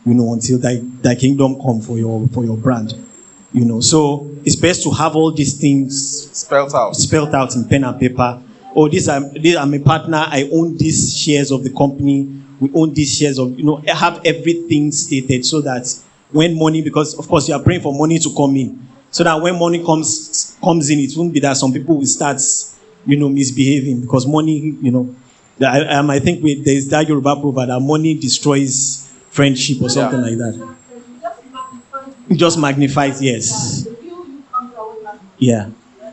until thy kingdom come for your brand? So it's best to have all these things spelled out in pen and paper. Oh, I'm a partner. I own these shares of the company. We own these shares of, have everything stated so that when money, because of course you are praying for money to come in. So that when money comes in, it won't be that some people will start, misbehaving because money, I think there's that Yoruba proverb that money destroys friendship or something like that. It just magnifies, yes. Yeah.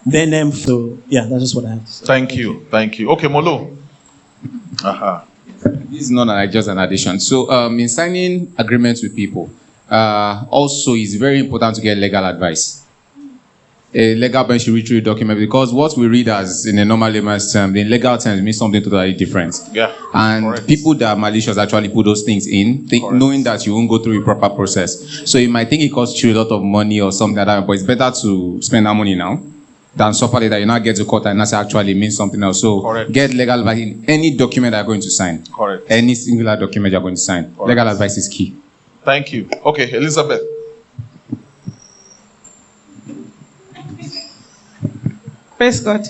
Then that's just what I have to say. Thank you. Okay, Molo. This is not just an addition. So in signing agreements with people, also it's very important to get legal advice. A legal beneficiary document, because what we read as in a normal layman's term, in legal terms, means something totally different. Yeah. And correct. People that are malicious actually put those things in, knowing that you won't go through a proper process. So you might think it costs you a lot of money or something like that, but it's better to spend that money now than suffer later. You not get to court and that's actually means something else. So correct. Get legal advice in any document that you're going to sign. Correct. Any singular document you're going to sign. Correct. Legal advice is key. Thank you. Okay, Elizabeth. Praise God.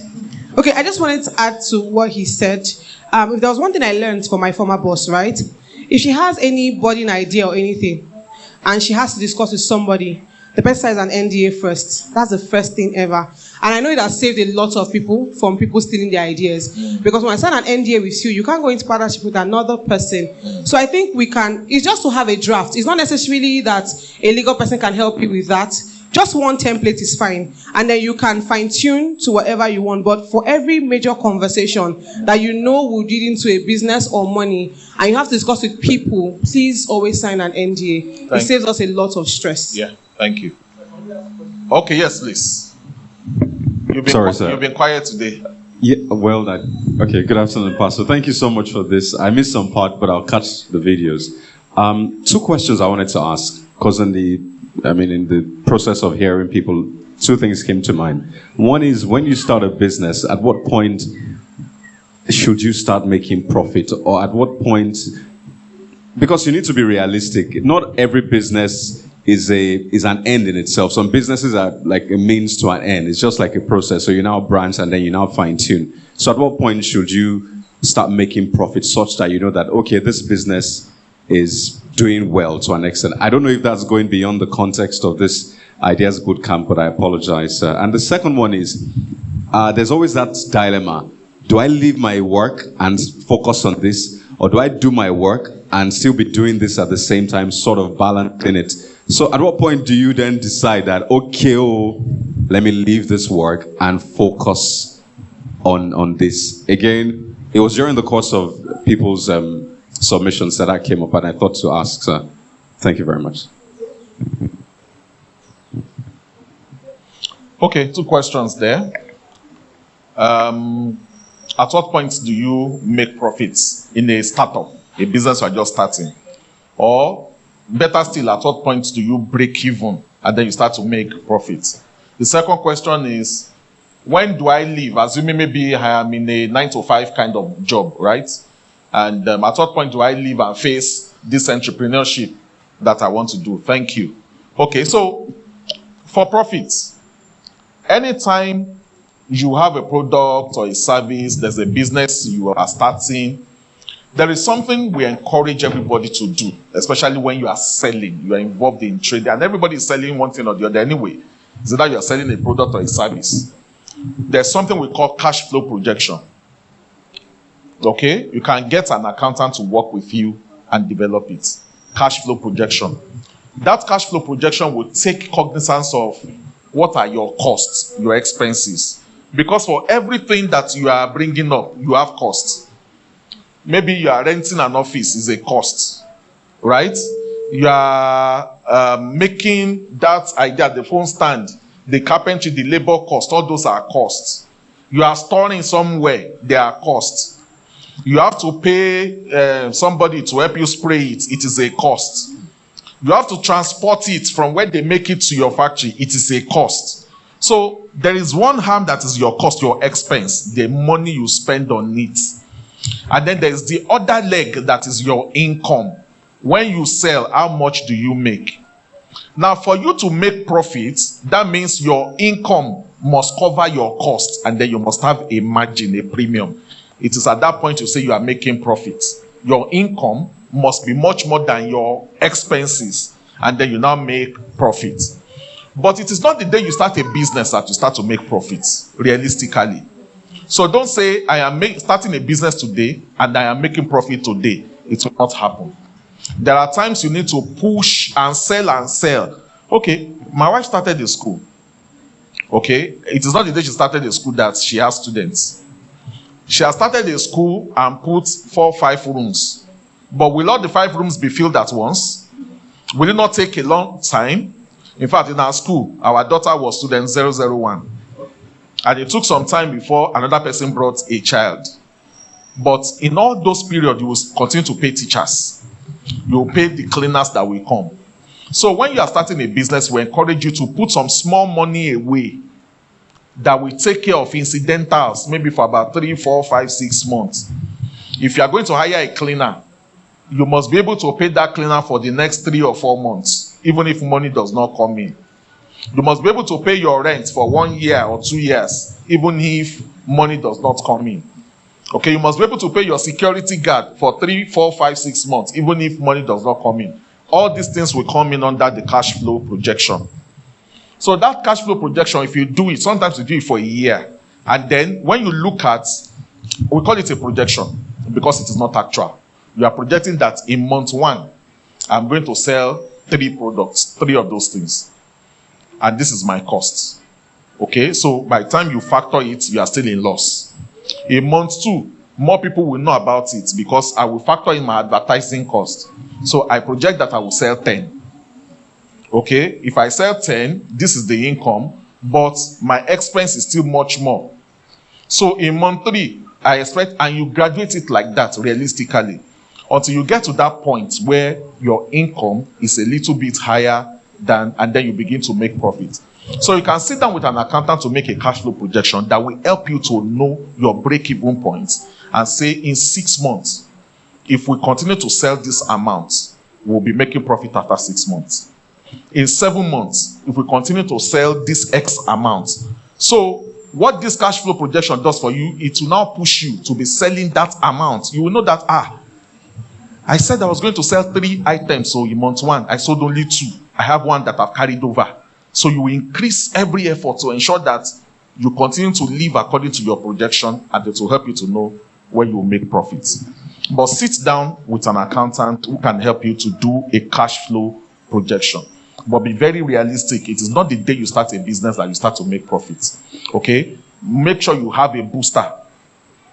Okay, I just wanted to add to what he said. If there was one thing I learned from my former boss, right? If she has any burning idea or anything, and she has to discuss with somebody, the person signs an NDA first. That's the first thing ever. And I know it has saved a lot of people from people stealing their ideas. Because when I sign an NDA with you can't go into partnership with another person. So I think it's just to have a draft. It's not necessarily that a legal person can help you with that. Just one template is fine. And then you can fine-tune to whatever you want. But for every major conversation that will lead into a business or money, and you have to discuss with people, please always sign an NDA. It saves us a lot of stress. Yeah, thank you. Okay, yes, please. You've been quiet today. Yeah, well done. Okay, good afternoon, Pastor. Thank you so much for this. I missed some part, but I'll catch the videos. 2 questions I wanted to ask, because in the process of hearing people, 2 things came to mind. One is, when you start a business, at what point should you start making profit? Or at what point, because you need to be realistic, not every business is an end in itself. Some businesses are like a means to an end. It's just like a process. So you now branch and then you now fine tune. So at what point should you start making profits such that you know that, okay, this business is doing well to an extent? I don't know if that's going beyond the context of this Ideas Bootcamp, but I apologize. And the second one is, there's always that dilemma. Do I leave my work and focus on this? Or do I do my work and still be doing this at the same time, sort of balancing it? So at what point do you then decide that, okay, let me leave this work and focus on this? Again, it was during the course of people's submissions that I came up and I thought to ask. So thank you very much. Okay, 2 questions there. At what point do you make profits in a startup, a business you are just starting? Or better still, at what point do you break even and then you start to make profits? The second question is, when do I leave? Assuming maybe I am in a 9-to-5 kind of job, right? And at what point do I leave and face this entrepreneurship that I want to do? Thank you. Okay, so for profits, anytime you have a product or a service, there's a business you are starting, there is something we encourage everybody to do, especially when you are selling, you are involved in trading, and everybody is selling one thing or the other anyway. Is that you are selling a product or a service? There's something we call cash flow projection. Okay? You can get an accountant to work with you and develop it. Cash flow projection. That cash flow projection will take cognizance of what are your costs, your expenses. Because for everything that you are bringing up, you have costs. Maybe you are renting an office is a cost, right? You are making that idea, the phone stand, the carpentry, the labor cost, all those are costs. You are storing somewhere, they are costs. You have to pay somebody to help you spray it, it is a cost. You have to transport it from where they make it to your factory, it is a cost. So there is one arm that is your cost, your expense, the money you spend on it. And then there is the other leg that is your income. When you sell, how much do you make? Now, for you to make profits, that means your income must cover your costs, and then you must have a margin, a premium. It is at that point you say you are making profits. Your income must be much more than your expenses, and then you now make profits. But it is not the day you start a business that you start to make profits, realistically. So don't say, I am starting a business today and I am making profit today. It will not happen. There are times you need to push and sell and sell. Okay, my wife started a school. Okay, it is not the day she started a school that she has students. She has started a school and put 4 or 5 rooms. But will all the 5 rooms be filled at once? Will it not take a long time? In fact, in our school, our daughter was student 001. And it took some time before another person brought a child. But in all those periods, you will continue to pay teachers. You will pay the cleaners that will come. So when you are starting a business, we encourage you to put some small money away that will take care of incidentals, maybe for about 3, 4, 5, 6 months. If you are going to hire a cleaner, you must be able to pay that cleaner for the next 3 or 4 months, even if money does not come in. You must be able to pay your rent for 1 year or 2 years, even if money does not come in. Okay, you must be able to pay your security guard for 3, 4, 5, 6 months, even if money does not come in. All these things will come in under the cash flow projection. So that cash flow projection, if you do it, sometimes you do it for a year. And then when you look at, we call it a projection because it is not actual. You are projecting that in month 1, I'm going to sell 3 products, 3 of those things. And this is my cost. Okay, so by the time you factor it, you are still in loss. In month 2, more people will know about it because I will factor in my advertising cost. So I project that I will sell 10. Okay, if I sell 10, this is the income, but my expense is still much more. So in month 3, I expect, and you graduate it like that realistically, until you get to that point where your income is a little bit higher than, and then you begin to make profit. So you can sit down with an accountant to make a cash flow projection that will help you to know your break-even points and say in 6 months, if we continue to sell this amount, we'll be making profit after 6 months. In 7 months, if we continue to sell this X amount. So what this cash flow projection does for you, it will now push you to be selling that amount. You will know that, I said I was going to sell 3 items. So in month 1, I sold only 2. I have 1 that I've carried over. So you will increase every effort to ensure that you continue to live according to your projection, and it will help you to know where you will make profits. But sit down with an accountant who can help you to do a cash flow projection. But be very realistic. It is not the day you start a business that you start to make profits. Okay? Make sure you have a booster.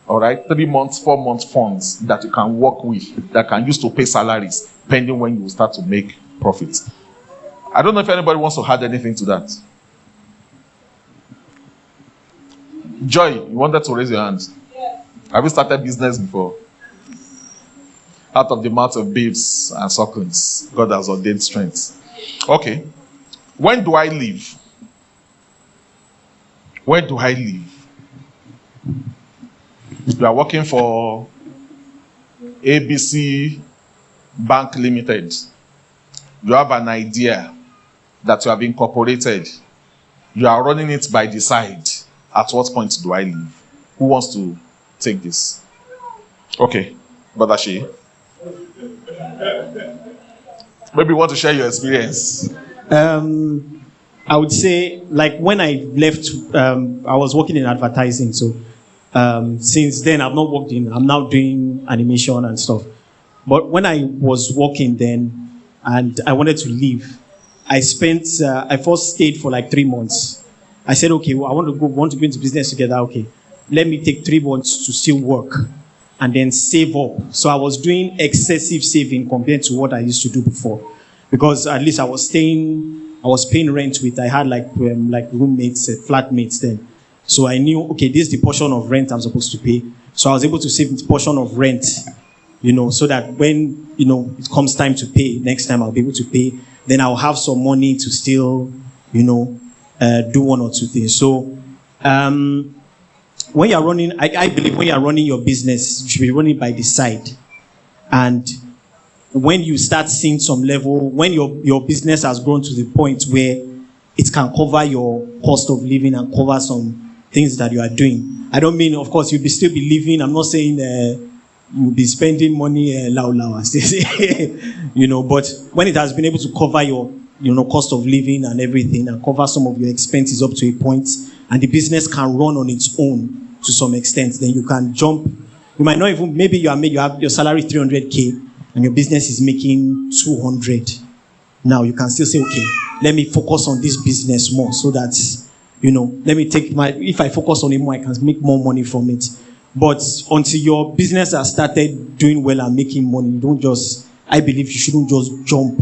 All right? 3 months, 4 months funds that you can work with, that can use to pay salaries, pending when you start to make profits. I don't know if anybody wants to add anything to that. Joy, you wanted to raise your hand. Yes. Have you started business before? Out of the mouth of babes and sucklings, God has ordained strength. Okay. When do I leave? Where do I live? You are working for ABC Bank Limited. You have an idea that you have incorporated. You are running it by the side. At what point do I leave? Who wants to take this? Okay, Brother Shea. Maybe you want to share your experience. I would say, like when I left, I was working in advertising. So since then, I'm now doing animation and stuff. But when I was working then, and I wanted to leave, I first stayed for like 3 months. I said, okay, well, I want to go into business together. Okay, let me take 3 months to still work and then save up. So I was doing excessive saving compared to what I used to do before, because at least I was paying rent with, I had like roommates, flatmates then. So I knew, okay, this is the portion of rent I'm supposed to pay. So I was able to save the portion of rent, so that when, it comes time to pay, next time I'll be able to pay, then I'll have some money to still, do 1 or 2 things. So, when you're running, I believe when you're running your business, you should be running by the side. And when you start seeing some level, when your business has grown to the point where it can cover your cost of living and cover some things that you are doing. I don't mean, of course, you'll still be living. I'm not saying you'll be spending money low, as they say. But when it has been able to cover your cost of living and everything, and cover some of your expenses up to a point, and the business can run on its own to some extent, then you can jump. You might not even, maybe you have your salary 300K and your business is making 200. Now you can still say, okay, let me focus on this business more, so that, let me take if I focus on it more, I can make more money from it. But until your business has started doing well and making money, I believe you shouldn't just jump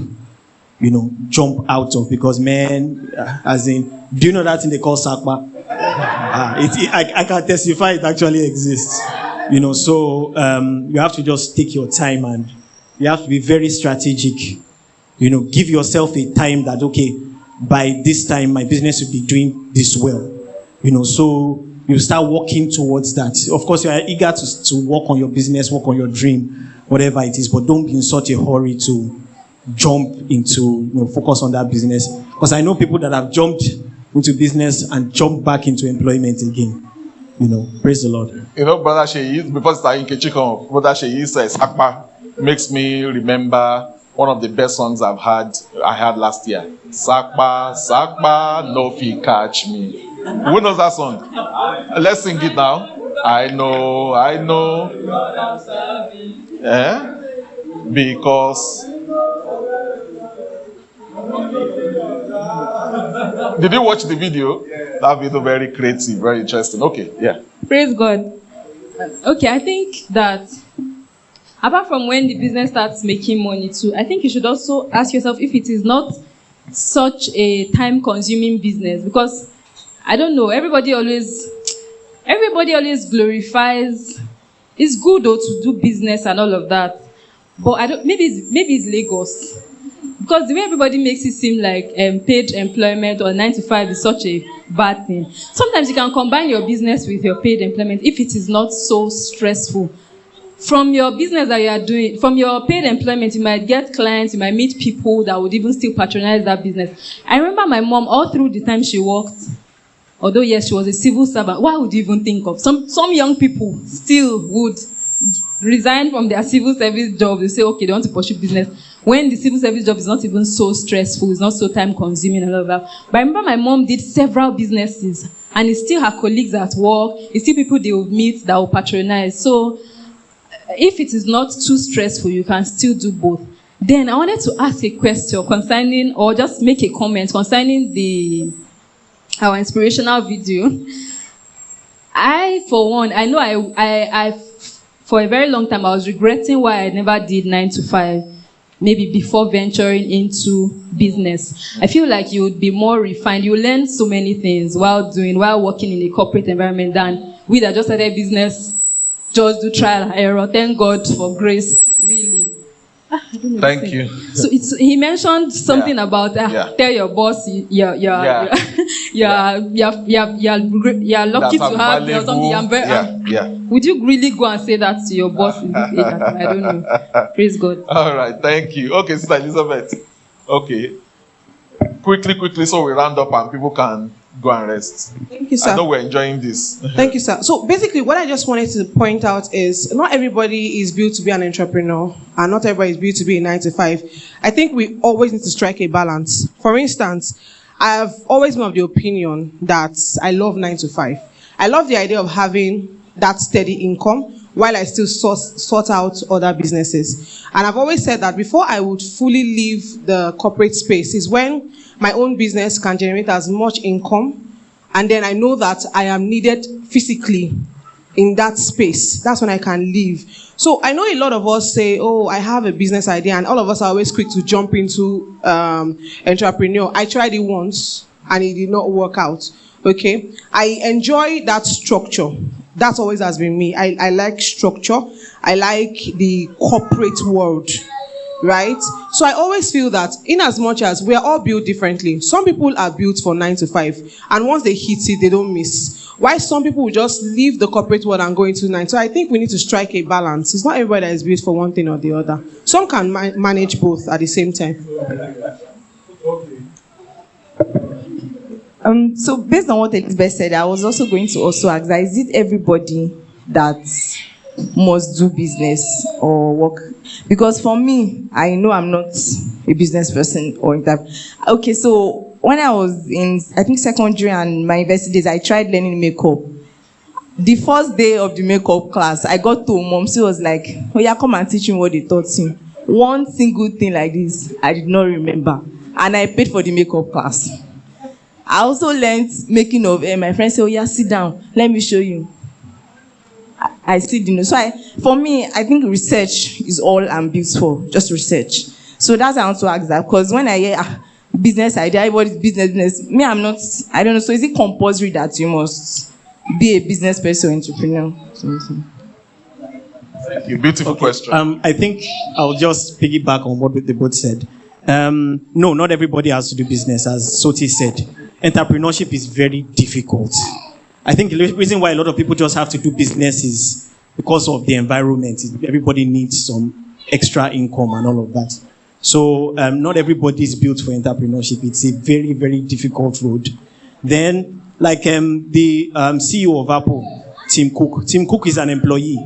out of, because do you know that thing they call SACPA? I can testify it actually exists. So you have to just take your time, and you have to be very strategic. Give yourself a time that, okay, by this time my business will be doing this well. So you start working towards that. Of course, you are eager to work on your business, work on your dream, whatever it is, but don't be in such a hurry to jump into, focus on that business. Because I know people that have jumped into business and jumped back into employment again. Praise the Lord. Brother Sheyi, before starting Kechiko, Brother Sheyi says, Akpa makes me remember one of the best songs I had last year. Sakpa, Sakpa, no fee catch me. Who knows that song? Let's sing it now. I know. Because did you watch the video? That video very creative, very interesting. Okay, yeah. Praise God. Okay, I think that apart from when the business starts making money too, I think you should also ask yourself if it is not such a time-consuming business, because I don't know, everybody always glorifies. It's good though to do business and all of that, but maybe it's Lagos, because the way everybody makes it seem like paid employment or 9 to 5 is such a bad thing. Sometimes you can combine your business with your paid employment if it is not so stressful. from your business that you are doing, from your paid employment, you might get clients, you might meet people that would even still patronize that business. I remember my mom, all through the time she worked, although yes, she was a civil servant, why would you even think of? Some young people still would resign from their civil service job. They say, okay, they want to pursue business. When the civil service job is not even so stressful, it's not so time consuming and all of that. But I remember my mom did several businesses, and it's still her colleagues at work, it's still people they will meet that will patronize. So if it is not too stressful, you can still do both. Then I wanted to ask a question concerning, or just make a comment concerning our inspirational video. I, for one, I know I for a very long time, I was regretting why I never did 9 to 5, maybe before venturing into business. I feel like you would be more refined. You learn so many things while working in a corporate environment than we that just started business, just do trial and error. Thank God for grace, really. Thank you. So he mentioned something about tell your boss you're lucky to have me or something. Would you really go and say that to your boss in this age? I don't know. Praise God. All right, thank you. Okay, Sister Elizabeth. Okay. Quickly, so we round up and people can go and rest. Thank you, sir. I know we're enjoying this. Thank you, sir. So basically, what I just wanted to point out is not everybody is built to be an entrepreneur, and not everybody is built to be a 9 to 5. I think we always need to strike a balance. For instance, I have always been of the opinion that I love 9 to 5. I love the idea of having that steady income while I still sort out other businesses. And I've always said that before I would fully leave the corporate space is when my own business can generate as much income, and then I know that I am needed physically in that space. That's when I can leave. So I know a lot of us say, oh, I have a business idea, and all of us are always quick to jump into entrepreneur. I tried it once and it did not work out. Okay, I enjoy that structure. That always has been me. I like structure. I like the corporate world, right? So I always feel that in as much as we are all built differently, some people are built for 9 to 5, and once they hit it, they don't miss. Why some people will just leave the corporate world and go into 9. So I think we need to strike a balance. It's not everybody that is built for one thing or the other. Some can manage both at the same time. So based on what Elizabeth said, I was also going to ask that, is it everybody that must do business or work? Because for me, I know I'm not a business person or that. Okay, so when I was in, I think, secondary and my university days, I tried learning makeup. The first day of the makeup class, I got to mom. She was like, oh yeah, come and teach me what they taught you. One single thing like this, I did not remember. And I paid for the makeup class. I also learned making of hair. My friend said, oh yeah, sit down. Let me show you. I still didn't know. So for me, I think research is all I'm built for, just research. So that's why I want to ask that, because when I hear business idea, everybody's business. Me, I'm not, I don't know. So is it compulsory that you must be a business person or entrepreneur? Thank you. Beautiful question. I think I'll just piggyback on what they both said. No, not everybody has to do business, as Soti said. Entrepreneurship is very difficult. I think the reason why a lot of people just have to do business is because of the environment. Everybody needs some extra income and all of that. So not everybody is built for entrepreneurship. It's a very, very difficult road. Then, like the CEO of Apple, Tim Cook. Tim Cook is an employee,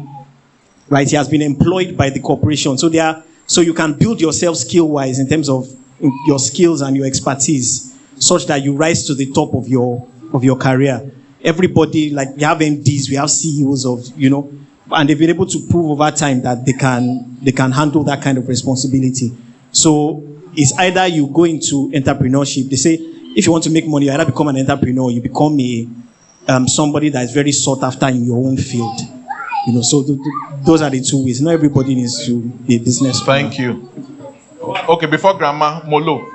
right? He has been employed by the corporation. So you can build yourself skill-wise in terms of your skills and your expertise, such that you rise to the top of your career. Everybody, like we have MDs, we have CEOs of, and they've been able to prove over time that they can handle that kind of responsibility. So it's either you go into entrepreneurship. They say if you want to make money, you either become an entrepreneur, or you become somebody that is very sought after in your own field. So those are the two ways. Not everybody needs to be a business. Thank you. Okay, before Grandma, Molo.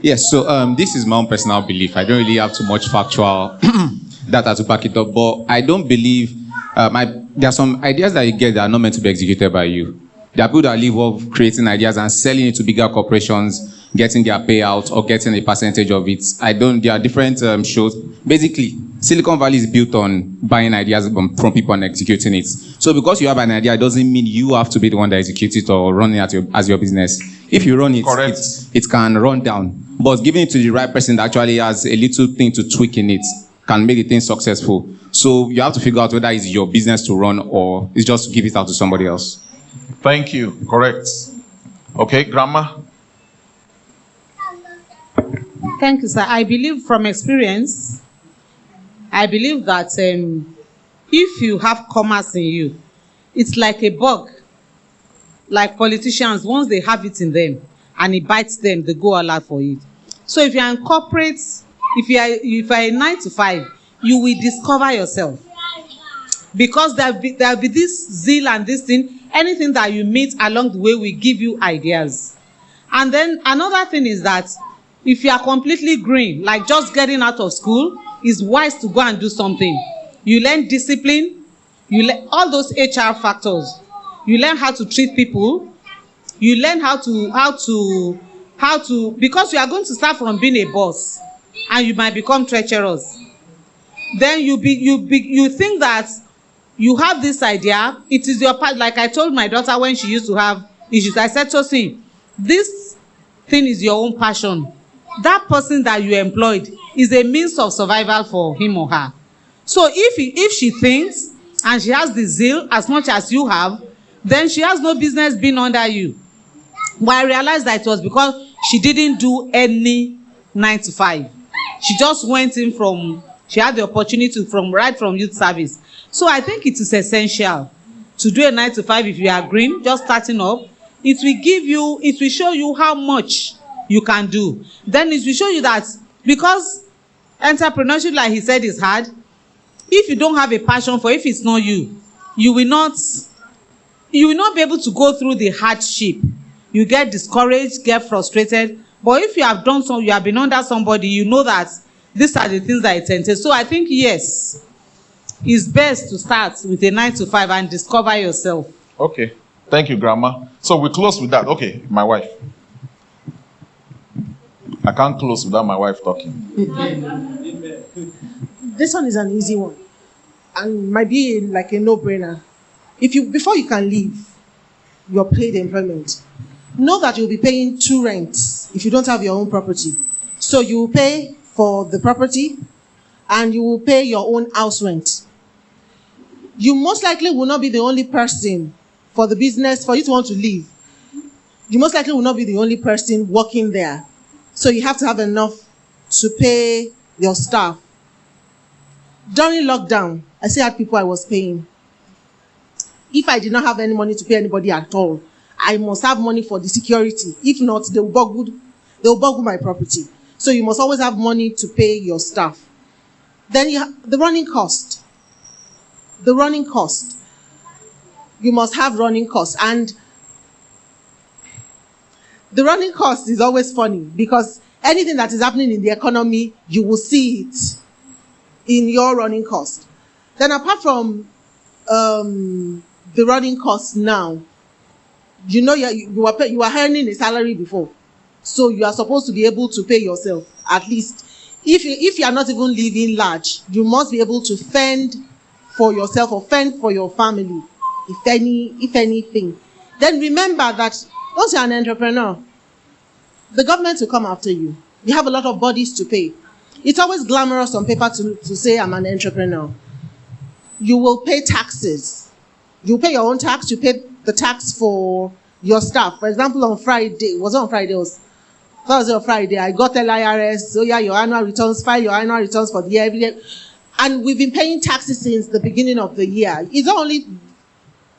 Yes, so this is my own personal belief. I don't really have too much factual data to back it up, but I don't believe there are some ideas that you get that are not meant to be executed by you. There are people that live off creating ideas and selling it to bigger corporations, getting their payout or getting a percentage of it. There are different shows. Basically, Silicon Valley is built on buying ideas from people and executing it. So because you have an idea, it doesn't mean you have to be the one that executes it or run it as your business. If you run it, it can run down. But giving it to the right person that actually has a little thing to tweak in it can make the thing successful. So you have to figure out whether it's your business to run or it's just to give it out to somebody else. Thank you. Correct. Okay, Grandma. Thank you, sir. I believe from experience, I believe that if you have commerce in you, it's like a bug. Like politicians, once they have it in them and it bites them, they go all out for it. So if you're in corporate, if you are a 9 to 5, you will discover yourself. Because there'll be this zeal and this thing, anything that you meet along the way will give you ideas. And then another thing is that if you are completely green, like just getting out of school, it's wise to go and do something. You learn discipline, you learn all those HR factors. You learn how to treat people. You learn how to because you are going to start from being a boss, and you might become treacherous. Then you think that you have this idea. It is your part. Like I told my daughter when she used to have issues, I said, so see, this thing is your own passion. That person that you employed is a means of survival for him or her. So if she thinks and she has the zeal as much as you have, then she has no business being under you. But I realized that it was because she didn't do any 9 to 5. She just went in she had the opportunity right from youth service. So I think it is essential to do a 9 to 5 if you are green, just starting up. It will show you how much you can do. Then it will show you that because entrepreneurship, like he said, is hard. If you don't have a passion for it, if it's not you will not be able to go through the hardship. You get discouraged, get frustrated. But if you have done you have been under somebody, you know that these are the things that it entails. So I think, yes, it's best to start with a 9 to 5 and discover yourself. Okay. Thank you, Grandma. So we close with that. Okay, my wife. I can't close without my wife talking. This one is an easy one and might be like a no-brainer. Before you can leave your paid employment, know that you'll be paying 2 rents if you don't have your own property. So you will pay for the property and you will pay your own house rent. You most likely will not be the only person for the business, for you to want to leave. You most likely will not be the only person working there. So you have to have enough to pay your staff. During lockdown, I still had people I was paying. If I did not have any money to pay anybody at all, I must have money for the security. If not, they will boggle my property. So you must always have money to pay your staff. Then you have the running cost. The running cost. You must have running costs. And the running cost is always funny because anything that is happening in the economy, you will see it in your running cost. Then apart from the running cost now, you know you are earning a salary before. So you are supposed to be able to pay yourself at least. If you are not even living large, you must be able to fend for yourself or fend for your family, if anything. Then remember that once you're an entrepreneur, the government will come after you. You have a lot of bodies to pay. It's always glamorous on paper to say I'm an entrepreneur. You will pay taxes. You pay your own tax, you pay the tax for your staff. For example, on Friday, was it on Friday? It was Thursday or Friday, I got LIRS, so yeah, your annual returns, file your annual returns for the year every year. And we've been paying taxes since the beginning of the year. It's not only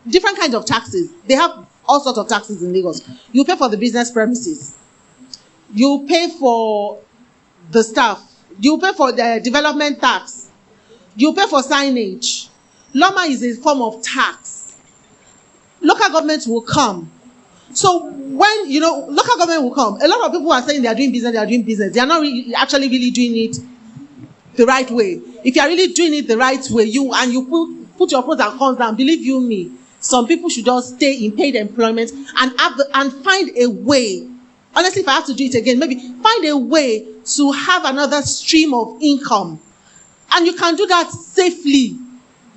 different kinds of taxes. They have all sorts of taxes in Lagos. You pay for the business premises. You pay for the staff. You pay for the development tax. You pay for signage. Loma is a form of tax. Local government will come. So when, local government will come, a lot of people are saying they are doing business. They are not really, actually really doing it the right way. If you are really doing it the right way, you put your pros and cons down, believe you me, some people should just stay in paid employment and find a way. Honestly, if I have to do it again, maybe find a way to have another stream of income. And you can do that safely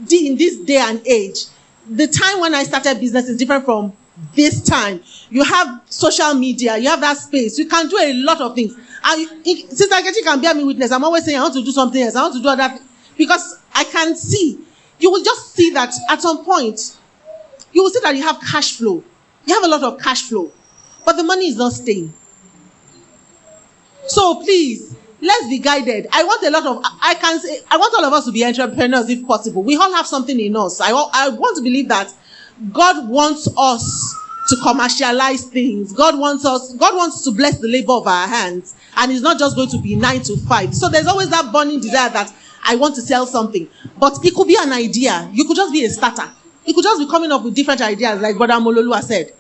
in this day and age. The time when I started business is different from this time. You have social media, you have that space, you can do a lot of things. And Sister Nkechi can bear me witness. I'm always saying I want to do something else, I want to do other, because I can see. You will just see that at some point, you will see that you have cash flow. You have a lot of cash flow, but the money is not staying. So please, let's be guided. I want all of us to be entrepreneurs if possible. We all have something in us. I want to believe that God wants us to commercialize things. God wants to bless the labor of our hands. And it's not just going to be 9 to 5. So there's always that burning desire that I want to sell something. But it could be an idea. You could just be a starter. You could just be coming up with different ideas, like Brother Mololua said.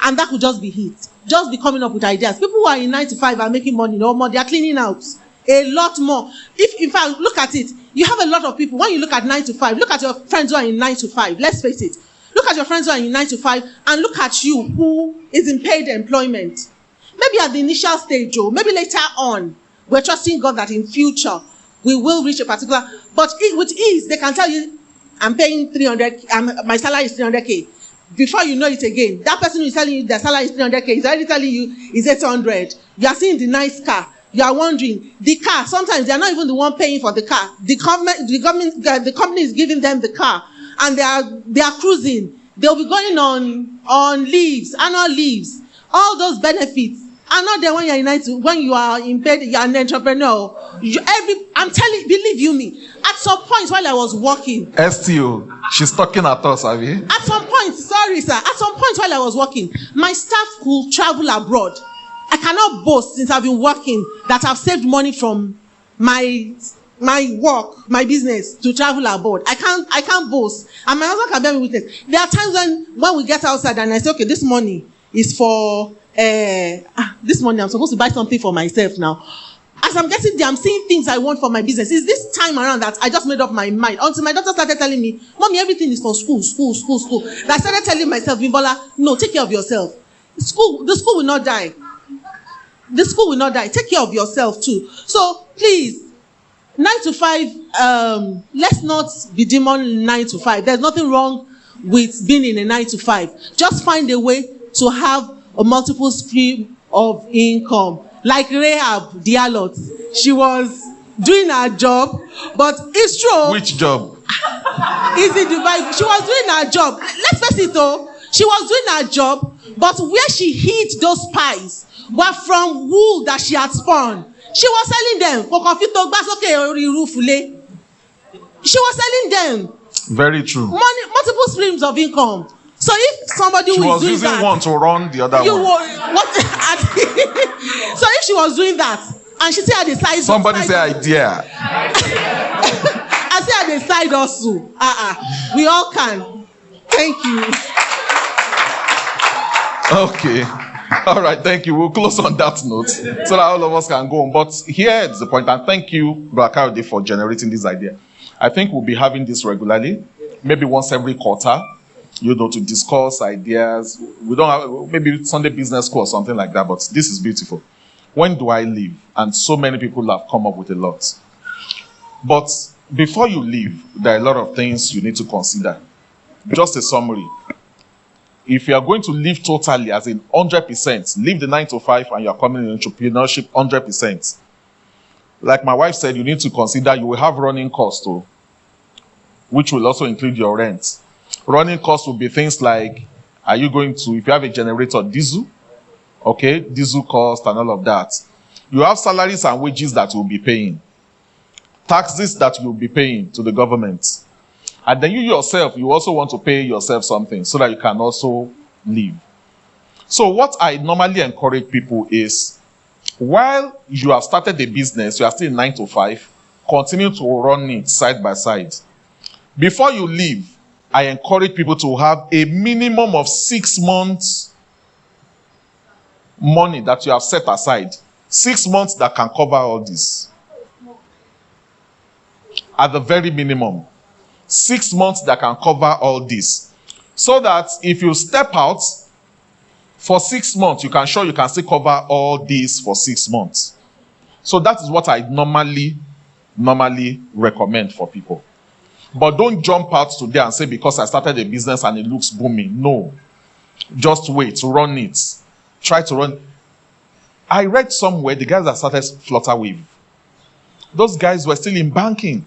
And that could just be it. Just be coming up with ideas. People who are in 9 to 5 are making money no more. They are cleaning out a lot more. If, in fact, look at it. You have a lot of people. When you look at 9 to 5, look at your friends who are in 9 to 5. Let's face it. Look at your friends who are in 9 to 5 and look at you who is in paid employment. Maybe at the initial stage, or maybe later on, we're trusting God that in future we will reach a particular, but with ease, they can tell you, I'm paying 300, my salary is 300K. Before you know it again, that person who is telling you their salary is 300K is already telling you it's 800. You are seeing the nice car. You are wondering, the car, sometimes they are not even the one paying for the car. The company is giving them the car, and they are cruising. They'll be going on leaves, annual leaves. All those benefits are not there when you are in bed, you are an entrepreneur. I'm telling, believe you me, at some point while I was working. STO, she's talking at us, have you? At some point, sorry sir, at some point while I was working, my staff could travel abroad. I cannot boast, since I've been working, that I've saved money from my work, my business, to travel abroad. I can't boast. And my husband can bear me witness. There are times when we get outside and I say, okay, this money is for this money I'm supposed to buy something for myself now. As I'm getting there, I'm seeing things I want for my business. It's this time around that I just made up my mind. Until my daughter started telling me, Mommy, everything is for school. That I started telling myself, Bimbola, no, take care of yourself. The school will not die. The school will not die. Take care of yourself too. So please, 9 to 5, let's not be demon 9 to 5. There's nothing wrong with being in a 9 to 5. Just find a way to have a multiple stream of income. Like Rahab, the harlot. She was doing her job, but it's true. Which job? Is it the Bible? She was doing her job. Let's face it though. She was doing her job, but where she hid those spies were from wool that she had spun. She was selling them. She was selling them. Very true. Money, multiple streams of income. So if somebody who is doing that, she was using one to run the other one. So if she was doing that, and she still had a side. Somebody say idea. I still had a side also. We all can. Thank you. Okay. All right, thank you. We'll close on that note so that all of us can go on. But here is the point, and thank you, Brother for generating this idea. I think we'll be having this regularly, maybe once every quarter, to discuss ideas. We don't have, maybe Sunday business school or something like that, but this is beautiful. When do I leave? And so many people have come up with a lot. But before you leave, there are a lot of things you need to consider. Just a summary. If you are going to leave totally, as in 100%, leave the 9 to 5 and you are coming in entrepreneurship 100%. Like my wife said, you need to consider you will have running costs too, which will also include your rent. Running costs will be things like, are you going to, if you have a generator, diesel, okay, diesel cost and all of that. You have salaries and wages that you'll be paying. Taxes that you'll be paying to the government. And then you yourself, you also want to pay yourself something so that you can also live. So what I normally encourage people is, while you have started the business, you are still in 9 to 5, continue to run it side by side. Before you leave, I encourage people to have a minimum of 6 months money that you have set aside. 6 months that can cover all this. At the very minimum. 6 months that can cover all this. So that if you step out for 6 months, you can still cover all this for 6 months. So that is what I normally normally recommend for people. But don't jump out today and say, because I started a business and it looks booming. No. Just wait, run it. Try to run. I read somewhere the guys that started Flutterwave, those guys were still in banking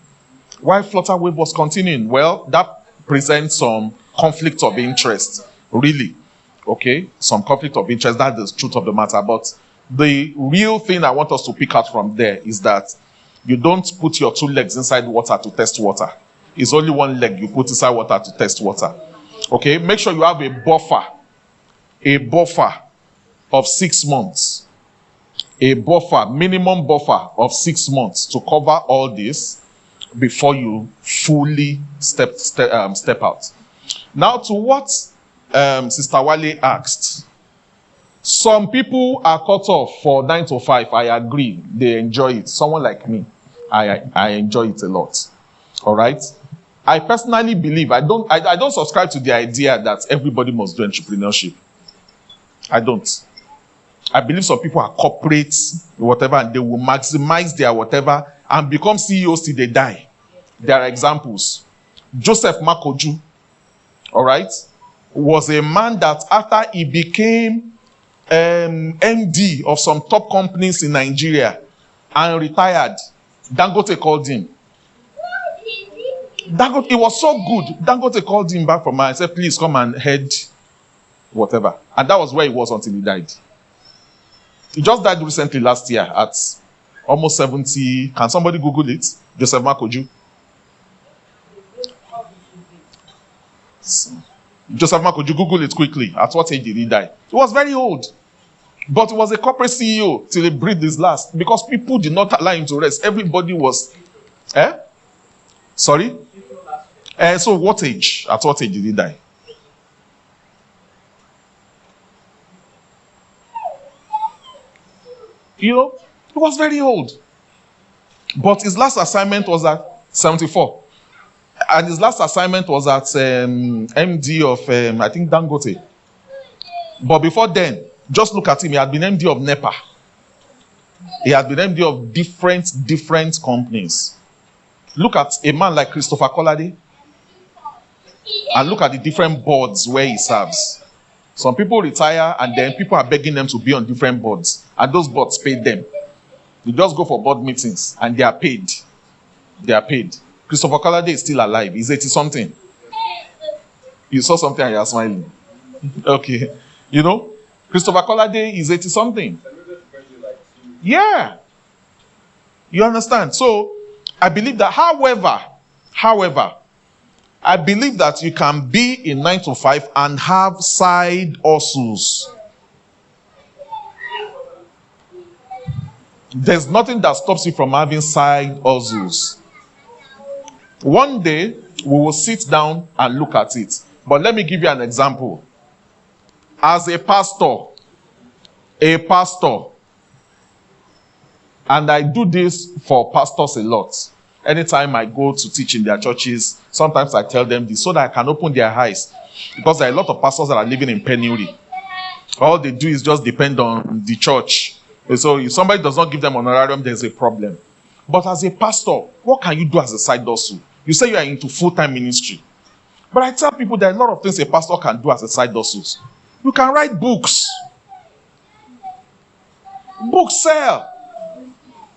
while Flutterwave was continuing. Well, that presents some conflict of interest, really. Okay? Some conflict of interest. That's the truth of the matter. But the real thing I want us to pick out from there is that you don't put your 2 legs inside water to test water. It's only 1 leg you put inside water to test water. Okay? Make sure you have a buffer of 6 months. A buffer, minimum buffer of 6 months to cover all this before you fully step out. Now to what Sister Wale asked. Some people are cut off for 9 to 5. I agree. They enjoy it. Someone like me, I enjoy it a lot. All right? I personally believe, I don't subscribe to the idea that everybody must do entrepreneurship. I don't. I believe some people are corporate, whatever, and they will maximize their whatever and become CEOs till they die. There are examples. Joseph Makoju, all right, was a man that after he became MD of some top companies in Nigeria and retired, Dangote called him. Dangote, it was so good. Dangote called him back from and said, please come and head whatever. And that was where he was until he died. He just died recently last year at almost 70. Can somebody Google it? Joseph Makoju. Joseph Makoju, Google it quickly. At what age did he die? He was very old. But he was a corporate CEO till he breathed his last. Because people did not allow him to rest. Everybody was... Sorry? So what age? At what age did he die? You know, he was very old. But his last assignment was at 74. And his last assignment was at MD of, I think, Dangote. But before then, just look at him. He had been MD of NEPA. He had been MD of different companies. Look at a man like Christopher Kolade. And look at the different boards where he serves. Some people retire and then people are begging them to be on different boards. And those boards pay them. You just go for board meetings and they are paid. They are paid. Christopher Kolade is still alive. He's 80-something. You saw something and you are smiling. Okay. You know, Christopher Kolade is 80-something. Yeah. You understand? So, I believe that, however, I believe that you can be in 9 to 5 and have side hustles. There's nothing that stops you from having side hustles. One day, we will sit down and look at it. But let me give you an example. As a pastor, and I do this for pastors a lot. Anytime I go to teach in their churches, sometimes I tell them this so that I can open their eyes. Because there are a lot of pastors that are living in penury. All they do is just depend on the church. And so if somebody does not give them honorarium, there's a problem. But as a pastor, what can you do as a side hustle? You say you are into full-time ministry. But I tell people there are a lot of things a pastor can do as a side hustle. You can write books. Books sell.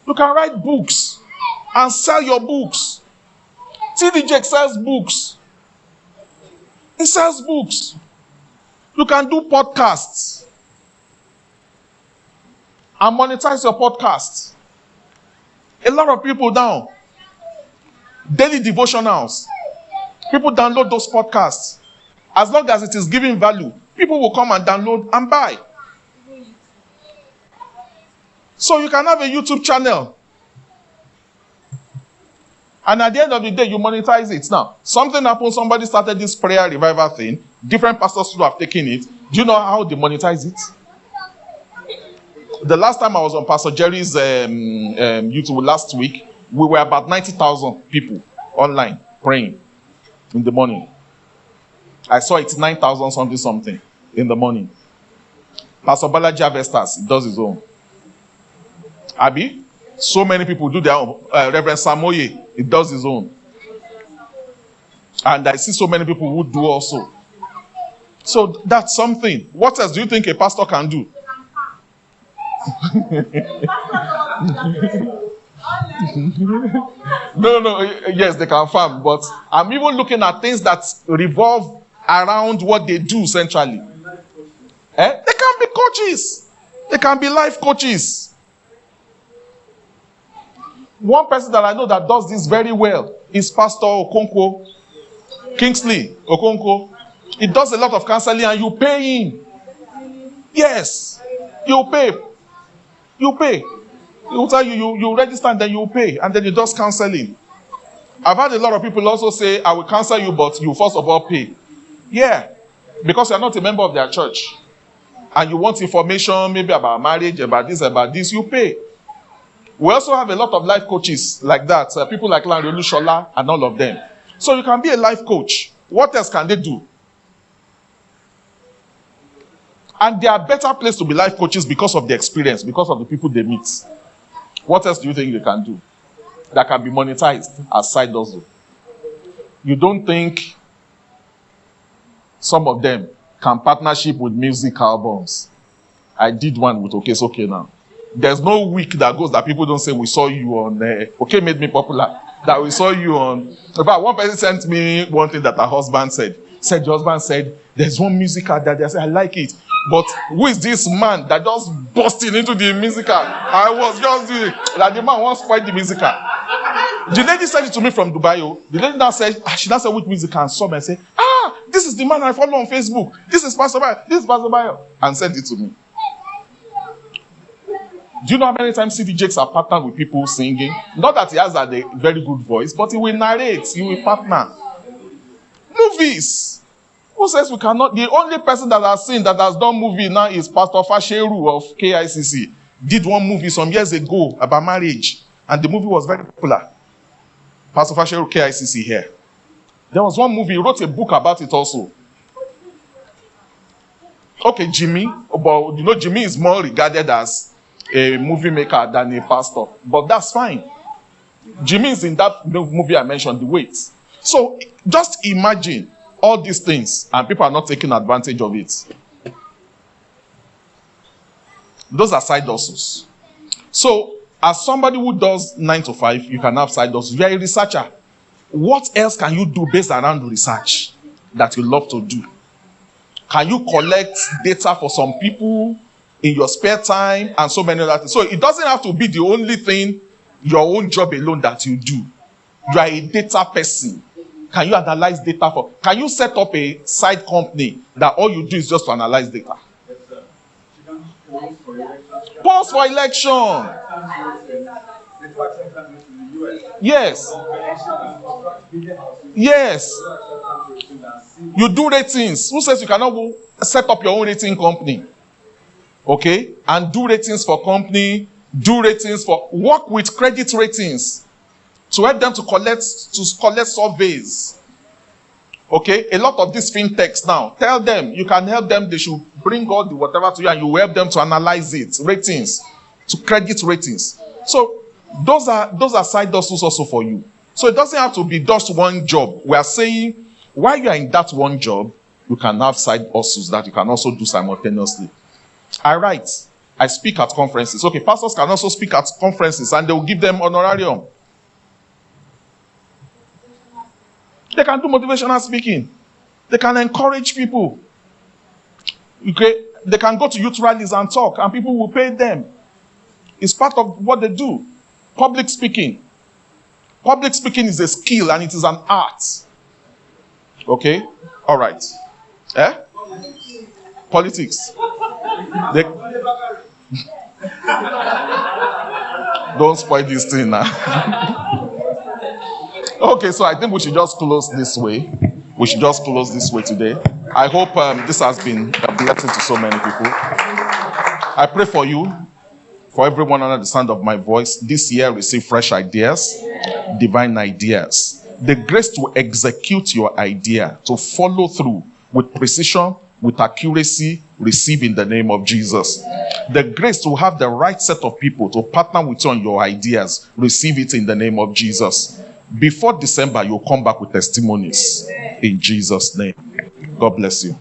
You can write books and sell your books. TD Jakes sells books. He sells books. You can do podcasts and monetize your podcasts. A lot of people now, daily devotionals, people download those podcasts. As long as it is giving value, people will come and download and buy. So you can have a YouTube channel. And at the end of the day, you monetize it. Now, something happened, somebody started this prayer revival thing. Different pastors who have taken it. Do you know how they monetize it? The last time I was on Pastor Jerry's YouTube last week, we were about 90,000 people online praying in the morning. I saw it 9,000 something in the morning. Pastor Balaji Avestas does his own. Abi? So many people do their own. Reverend Samoye, he does his own. And I see so many people who do also. So that's something. What else do you think a pastor can do? No, yes, they can farm, but I'm even looking at things that revolve around what they do centrally. They can be coaches. They can be life coaches. One person that I know that does this very well is Pastor Okonkwo, Kingsley Okonkwo. He does a lot of counseling and you pay him. Yes, you pay. You pay. He will tell you, you register and then you pay. And then he does counseling. I've had a lot of people also say, I will counsel you, but you first of all pay. Yeah, because you are not a member of their church. And you want information maybe about marriage, about this, you pay. We also have a lot of life coaches like that. People like Lanrelu Shola and all of them. So you can be a life coach. What else can they do? And they are better placed to be life coaches because of the experience, because of the people they meet. What else do you think they can do that can be monetized as side hustle? You don't think some of them can partnership with music albums? I did one with Okay, It's Okay Now. There's no week that goes that people don't say, we saw you on, Okay Made Me Popular, that we saw you on. In fact, one person sent me one thing that her husband said. The husband said, there's one music out there. I said, I like it. But who is this man that just busting into the musical? I was just doing that. The man wants to fight the musical. The lady said it to me from Dubai. The lady now said, she now said which musical, and saw me and said, this is the man I follow on Facebook. This is Pastor Bayo. This is Pastor Bayo. And sent it to me. Do you know how many times CD Jakes are partnered with people singing? Not that he has a very good voice, but he will narrate, he will partner. Movies. Who says we cannot? The only person that I've seen that has done movie now is Pastor Fasheru of KICC. Did one movie some years ago about marriage, and the movie was very popular. Pastor Fasheru, KICC here. There was one movie, he wrote a book about it also. Okay, Jimmy, but you know, Jimmy is more regarded as a movie maker than a pastor, but that's fine. Jimmy is in that movie I mentioned, The Wait. So just imagine all these things and people are not taking advantage of it. Those are side hustles. So as somebody who does 9 to 5, you can have side hustles. You are a researcher. What else can you do based around research that you love to do? Can you collect data for some people in your spare time and so many other things? So it doesn't have to be the only thing, your own job alone that you do. You are a data person. Can you analyze data for? Can you set up a side company that all you do is just to analyze data? Pause for election. Yes. Yes. You do ratings. Who says you cannot go set up your own rating company? Okay? And do ratings for company, do ratings for, work with credit ratings to help them to collect surveys. Okay? A lot of these fintechs now, tell them, you can help them, they should bring all the whatever to you and you help them to analyze it, ratings, to credit ratings. So those are side hustles also for you. So it doesn't have to be just one job. We are saying, while you are in that one job, you can have side hustles that you can also do simultaneously. I write, I speak at conferences. Okay, pastors can also speak at conferences and they will give them honorarium. They can do motivational speaking. They can encourage people. Okay, they can go to youth rallies and talk and people will pay them. It's part of what they do. Public speaking. Public speaking is a skill and it is an art. Okay? All right. Politics. Don't spoil this thing now. Okay, so I think we should just close this way. We should just close this way today. I hope this has been a blessing to so many people. I pray for you, for everyone under the sound of my voice. This year, receive fresh ideas, divine ideas. The grace to execute your idea, to follow through with precision, with accuracy, receive in the name of Jesus. The grace to have the right set of people to partner with you on your ideas, receive it in the name of Jesus. Before December, you'll come back with testimonies in Jesus' name. God bless you.